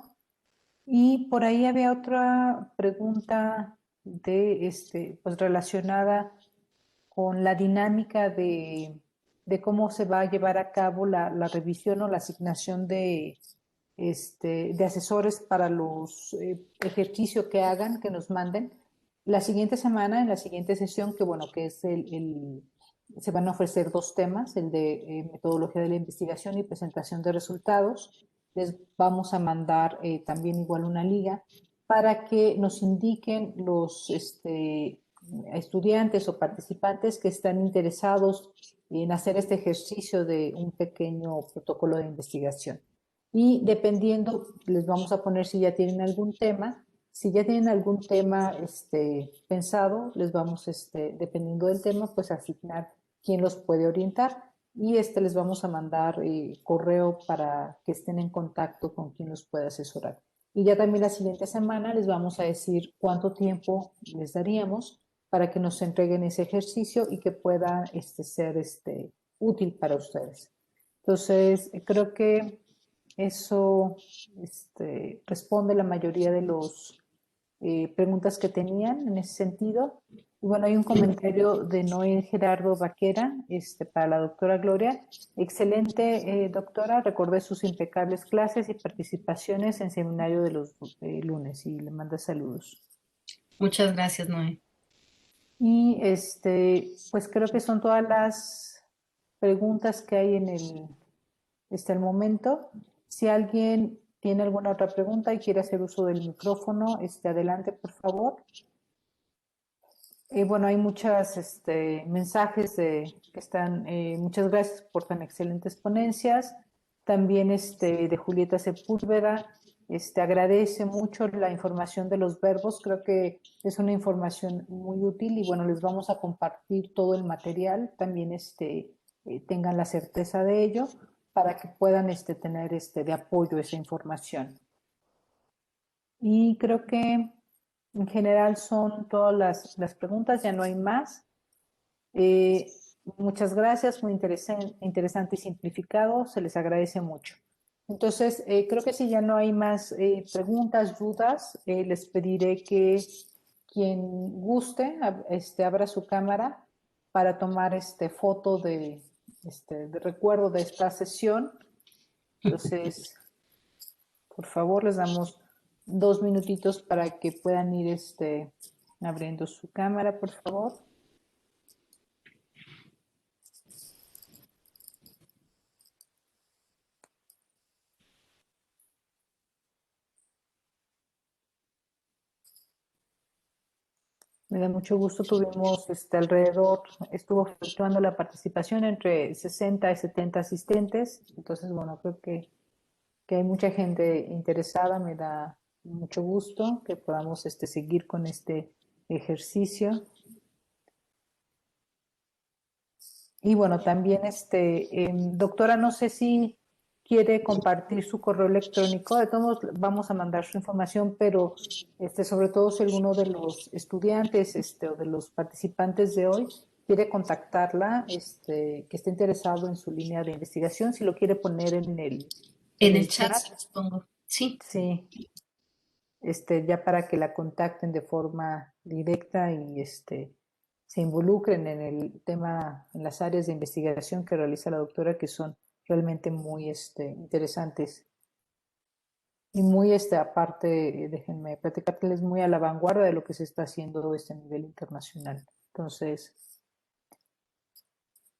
Y por ahí había otra pregunta pues relacionada con la dinámica de cómo se va a llevar a cabo la revisión o la asignación de asesores para los ejercicios que hagan, que nos manden. La siguiente semana, en la siguiente sesión, que bueno, que es se van a ofrecer dos temas, el de metodología de la investigación y presentación de resultados. Les vamos a mandar también igual una liga para que nos indiquen los estudiantes o participantes que están interesados en hacer este ejercicio de un pequeño protocolo de investigación. Y dependiendo, les vamos a poner si ya tienen algún tema. Si ya tienen algún tema pensado, les vamos, dependiendo del tema, pues asignar quién los puede orientar. Y les vamos a mandar correo para que estén en contacto con quien los puede asesorar. Y ya también la siguiente semana les vamos a decir cuánto tiempo les daríamos para que nos entreguen ese ejercicio y que pueda ser útil para ustedes. Entonces, creo que eso responde la mayoría de las preguntas que tenían en ese sentido. Y bueno, hay un comentario de Noé Gerardo Vaquera para la doctora Gloria. Excelente, doctora. Recordé sus impecables clases y participaciones en seminario de los lunes y le manda saludos. Muchas gracias, Noé. Y pues creo que son todas las preguntas que hay en el momento. Si alguien tiene alguna otra pregunta y quiere hacer uso del micrófono, adelante, por favor. Bueno, hay muchos mensajes que están, muchas gracias por tan excelentes ponencias. También de Julieta Sepúlveda, agradece mucho la información de los verbos, creo que es una información muy útil y bueno, les vamos a compartir todo el material, también tengan la certeza de ello para que puedan tener de apoyo esa información. Y creo que En general son todas las preguntas, ya no hay más. Eh, Muchas gracias, muy interesante y simplificado, se les agradece mucho. Entonces, creo que si ya no hay más preguntas, dudas, les pediré que quien guste, abra su cámara para tomar foto de recuerdo de esta sesión. Entonces, por favor, les damos 2 minutitos para que puedan ir abriendo su cámara, por favor. Me da mucho gusto. Tuvimos estuvo fluctuando la participación entre 60 y 70 asistentes. Entonces, bueno, creo que hay mucha gente interesada. Me da mucho gusto que podamos seguir con este ejercicio. Y bueno, también, doctora, no sé si quiere compartir su correo electrónico. De todos modos, vamos a mandar su información, pero sobre todo si alguno de los estudiantes o de los participantes de hoy quiere contactarla, que esté interesado en su línea de investigación, si lo quiere poner en En el el chat, chat, supongo. Sí, sí, ya para que la contacten de forma directa y se involucren en el tema, en las áreas de investigación que realiza la doctora, que son realmente muy interesantes y muy aparte, déjenme platicarles, muy a la vanguardia de lo que se está haciendo a nivel internacional. Entonces,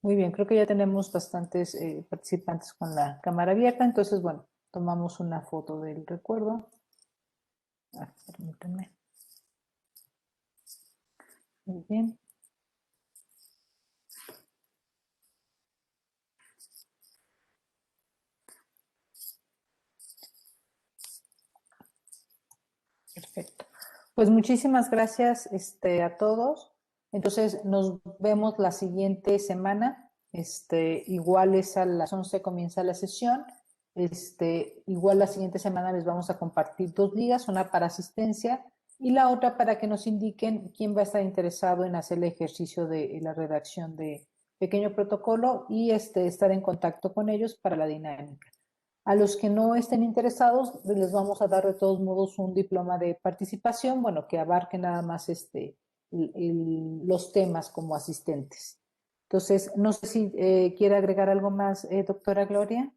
muy bien, creo que ya tenemos bastantes participantes con la cámara abierta, entonces, bueno, tomamos una foto del recuerdo. Permítanme. Muy bien. Perfecto. Pues muchísimas gracias a todos. Entonces nos vemos la siguiente semana. Igual es a las 11 comienza la sesión. Igual la siguiente semana les vamos a compartir 2 ligas, una para asistencia y la otra para que nos indiquen quién va a estar interesado en hacer el ejercicio de la redacción de pequeño protocolo y estar en contacto con ellos para la dinámica. A los que no estén interesados, les vamos a dar de todos modos un diploma de participación, bueno, que abarque nada más los temas como asistentes. Entonces, no sé si quiere agregar algo más, doctora Gloria.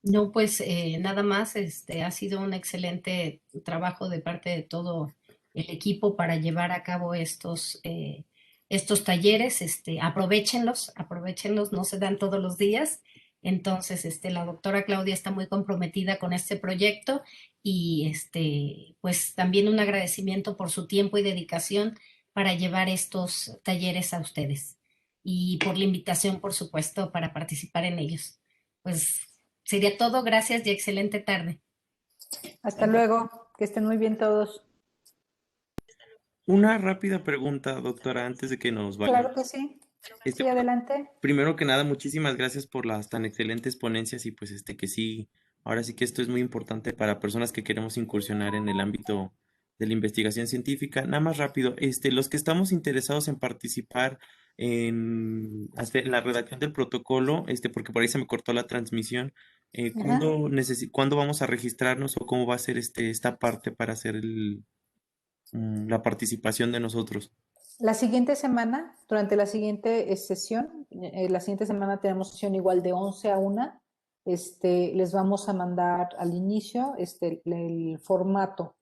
no, pues nada más, ha sido un excelente trabajo de parte de todo el equipo para llevar a cabo estos talleres. Aprovéchenlos, aprovéchenlos, no se dan todos los días. Entonces, la doctora Claudia está muy comprometida con este proyecto y pues también un agradecimiento por su tiempo y dedicación para llevar estos talleres a ustedes y por la invitación, por supuesto, para participar en ellos. Pues sería todo, gracias y excelente tarde. Hasta luego, que estén muy bien todos. Una rápida pregunta, doctora, antes de que nos Claro vayamos. que sí. Sí, Bueno, adelante. primero que nada, muchísimas gracias por las tan excelentes ponencias y pues que sí, ahora sí que esto es muy importante para personas que queremos incursionar en el ámbito de la investigación científica. Nada más rápido, los que estamos interesados en participar en hacer la redacción del protocolo, porque por ahí se me cortó la transmisión, Ajá. ¿cuándo vamos a registrarnos o cómo va a ser esta parte para hacer la participación de nosotros? La siguiente semana, durante la siguiente sesión, la siguiente semana tenemos sesión igual de 11 a 1. Les vamos a mandar al inicio el formato.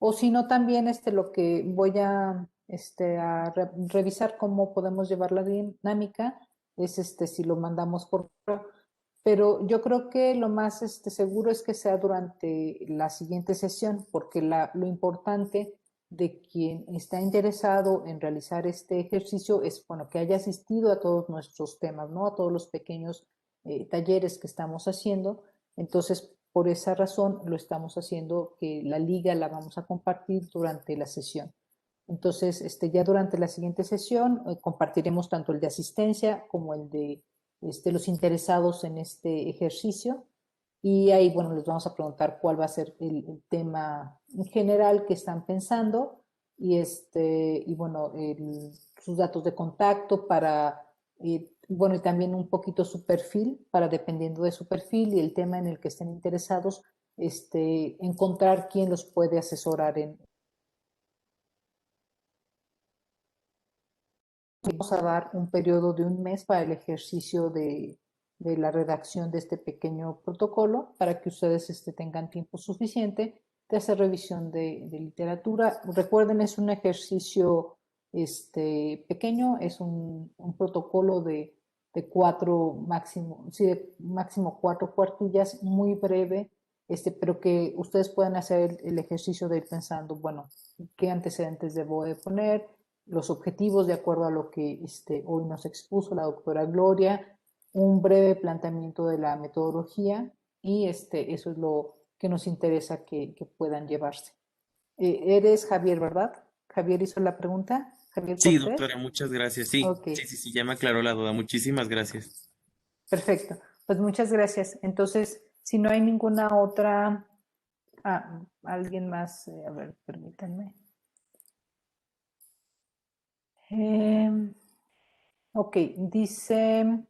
O si no, también lo que voy a revisar cómo podemos llevar la dinámica es si lo mandamos por correo. Pero yo creo que lo más seguro es que sea durante la siguiente sesión, porque lo importante de quien está interesado en realizar este ejercicio es, bueno, que haya asistido a todos nuestros temas, ¿no? A todos los pequeños talleres que estamos haciendo. Entonces, por esa razón lo estamos haciendo, que la liga la vamos a compartir durante la sesión. Entonces, ya durante la siguiente sesión compartiremos tanto el de asistencia como el de los interesados en este ejercicio y ahí, bueno, les vamos a preguntar cuál va a ser el tema en general que están pensando y bueno, sus datos de contacto para, bueno, y también un poquito su perfil para, dependiendo de su perfil y el tema en el que estén interesados, encontrar quién los puede asesorar en. Vamos a dar un periodo de un mes para el ejercicio de la redacción de este pequeño protocolo para que ustedes tengan tiempo suficiente de hacer revisión de literatura. Recuerden, es un ejercicio pequeño, es un protocolo de cuatro máximo, sí, de máximo 4 cuartillas, muy breve, pero que ustedes puedan hacer el ejercicio de ir pensando, bueno, ¿qué antecedentes debo de poner? Los objetivos de acuerdo a lo que hoy nos expuso la doctora Gloria, un breve planteamiento de la metodología y eso es lo que nos interesa que puedan llevarse. Eres Javier, ¿verdad? Javier hizo la pregunta. Javier Sí, Cortés. doctora, muchas gracias. Sí, Ok, sí, sí, sí, ya me aclaró la duda. Muchísimas gracias. perfecto. Pues muchas gracias. Entonces, si no hay ninguna otra, alguien más, a ver, permítanme. Eh, Ok, dice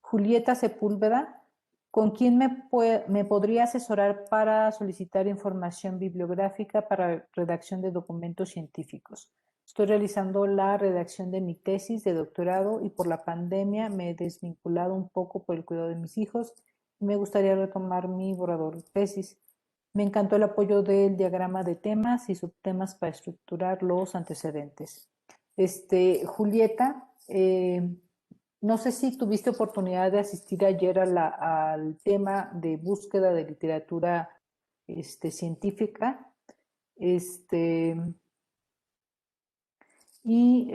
Julieta Sepúlveda, ¿con quién me podría asesorar para solicitar información bibliográfica para redacción de documentos científicos? Estoy realizando la redacción de mi tesis de doctorado y por la pandemia me he desvinculado un poco por el cuidado de mis hijos y me gustaría retomar mi borrador de tesis. Me encantó el apoyo del diagrama de temas y subtemas para estructurar los antecedentes. Julieta, no sé si tuviste oportunidad de asistir ayer al tema de búsqueda de literatura científica. Este, y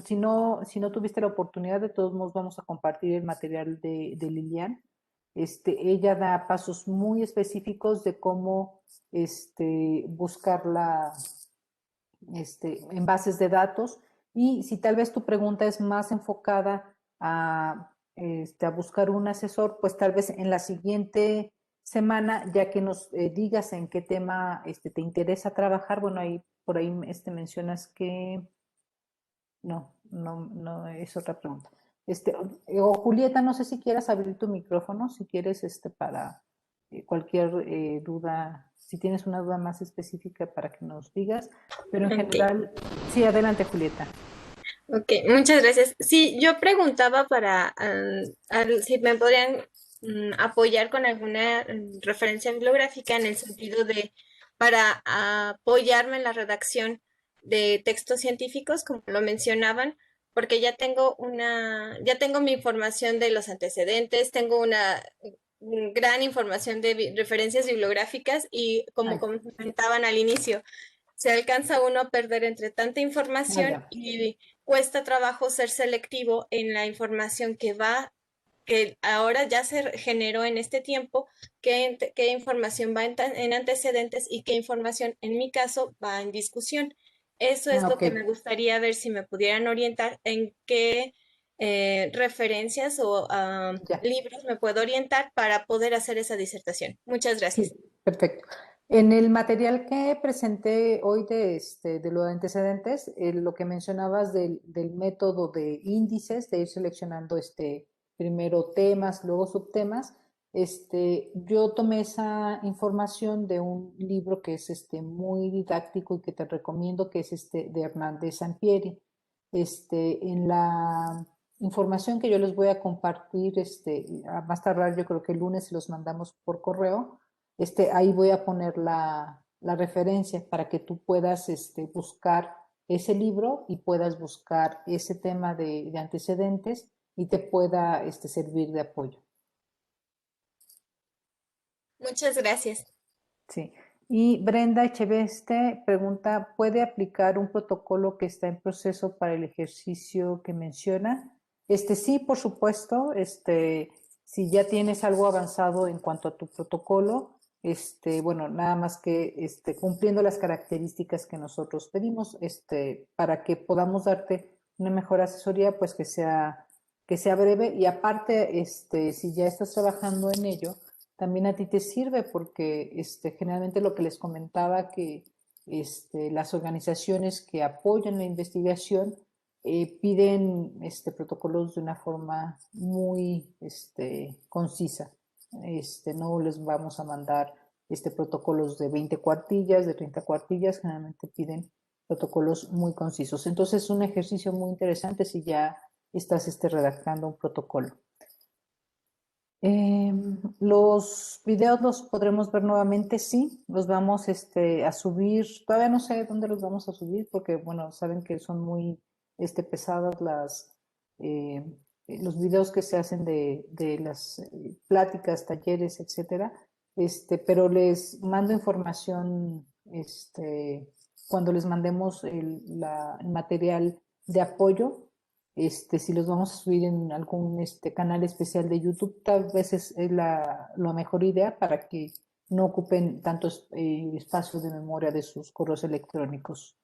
si no tuviste la oportunidad, de todos modos vamos a compartir el material de Lilian. Ella da pasos muy específicos de cómo buscar en bases de datos. Y si tal vez tu pregunta es más enfocada a buscar un asesor, pues tal vez en la siguiente semana, ya que nos digas en qué tema te interesa trabajar, bueno, ahí por ahí mencionas que no, no, no es otra pregunta. O Julieta, no sé si quieras abrir tu micrófono, si quieres, para cualquier duda, si tienes una duda más específica para que nos digas, pero en Ok, general, sí, adelante, Julieta. ok, muchas gracias. Sí, yo preguntaba para si me podrían apoyar con alguna referencia bibliográfica en el sentido de para apoyarme en la redacción de textos científicos, como lo mencionaban, porque ya tengo mi información de los antecedentes, tengo una gran información de referencias bibliográficas y como Ay, comentaban al inicio, se alcanza uno a perder entre tanta información ya. y cuesta trabajo ser selectivo en la información que ahora ya se generó en este tiempo, qué información va en antecedentes y qué información, en mi caso, va en discusión. Eso es lo Ok, que me gustaría ver si me pudieran orientar en qué referencias o ya. libros me puedo orientar para poder hacer esa disertación. Muchas Sí, gracias. perfecto. En el material que presenté hoy de los antecedentes, lo que mencionabas del método de índices, de ir seleccionando primero temas, luego subtemas, yo tomé esa información de un libro que es muy didáctico y que te recomiendo, que es de Hernández Sampieri. En la información que yo les voy a compartir, a más tardar, yo creo que el lunes se los mandamos por correo. Ahí voy a poner la referencia para que tú puedas buscar ese libro y puedas buscar ese tema de antecedentes y te pueda servir de apoyo. Muchas gracias. Sí. Y Brenda Echeveste pregunta, ¿puede aplicar un protocolo que está en proceso para el ejercicio que menciona? Sí, por supuesto. Si ya tienes algo avanzado en cuanto a tu protocolo, bueno, nada más que cumpliendo las características que nosotros pedimos, para que podamos darte una mejor asesoría, pues que sea que sea breve y aparte, si ya estás trabajando en ello, también a ti te sirve porque generalmente lo que les comentaba que las organizaciones que apoyan la investigación piden protocolos de una forma muy concisa. No les vamos a mandar protocolos de 20 cuartillas, de 30 cuartillas, generalmente piden protocolos muy concisos. Entonces es un ejercicio muy interesante si ya estás redactando un protocolo. Los videos los podremos ver nuevamente, sí, los vamos a subir, todavía no sé dónde los vamos a subir porque, bueno, saben que son muy pesadas los videos que se hacen de las pláticas, talleres, etcétera, pero les mando información cuando les mandemos el material de apoyo. Si los vamos a subir en algún canal especial de YouTube, tal vez es la mejor idea para que no ocupen tanto espacio de memoria de sus correos electrónicos.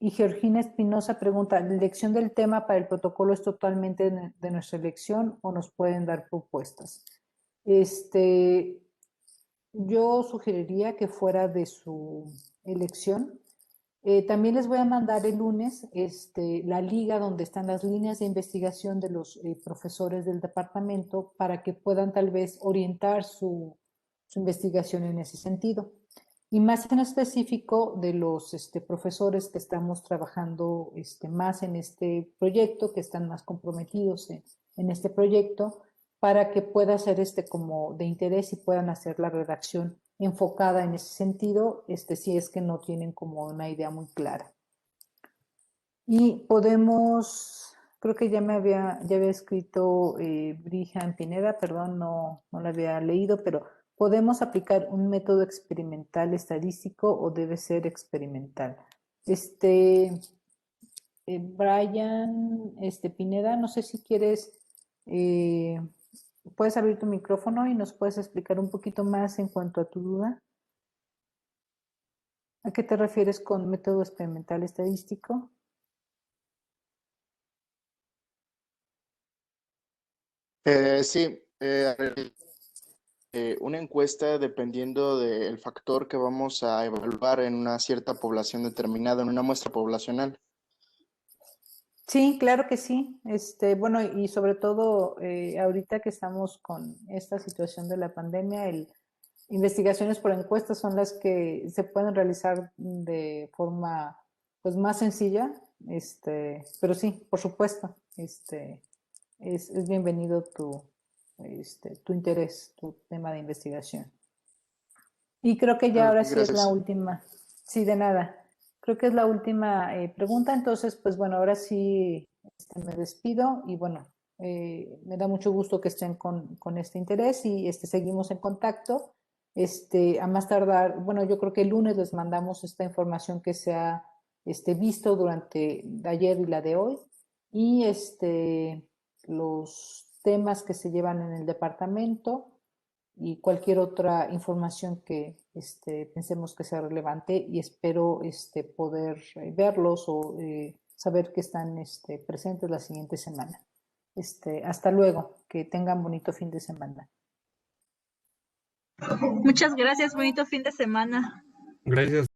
Y Georgina Espinosa pregunta, ¿la elección del tema para el protocolo es totalmente de nuestra elección o nos pueden dar propuestas? Yo sugeriría que fuera de su elección. También les voy a mandar el lunes la liga donde están las líneas de investigación de los profesores del departamento para que puedan tal vez orientar su investigación en ese sentido. Y más en específico de los profesores que estamos trabajando más en este proyecto, que están más comprometidos en este proyecto, para que pueda ser como de interés y puedan hacer la redacción enfocada en ese sentido, si es que no tienen como una idea muy clara. Y podemos, creo que ya había escrito Brijan Pineda, perdón, no la había leído, pero ¿podemos aplicar un método experimental estadístico o debe ser experimental? Brian Pineda, no sé si quieres, puedes abrir tu micrófono y nos puedes explicar un poquito más en cuanto a tu duda. ¿A qué te refieres con método experimental estadístico? Sí, una encuesta dependiendo del factor que vamos a evaluar en una cierta población determinada, en una muestra poblacional. Sí, claro que sí. Bueno, y sobre todo ahorita que estamos con esta situación de la pandemia, investigaciones por encuestas son las que se pueden realizar de forma pues más sencilla, pero sí, por supuesto, es bienvenido tu interés, tu tema de investigación. Y creo que ya ahora sí es la Gracias. última. Sí, de nada. Creo que es la última pregunta. Entonces, pues bueno, ahora sí me despido y bueno, me da mucho gusto que estén con este interés y seguimos en contacto. A más tardar, bueno, yo creo que el lunes les mandamos esta información que se ha visto durante ayer y la de hoy y los temas que se llevan en el departamento y cualquier otra información que pensemos que sea relevante y espero poder verlos o saber que están presentes la siguiente semana. Hasta luego, que tengan bonito fin de semana. Muchas gracias, bonito fin de semana. Gracias.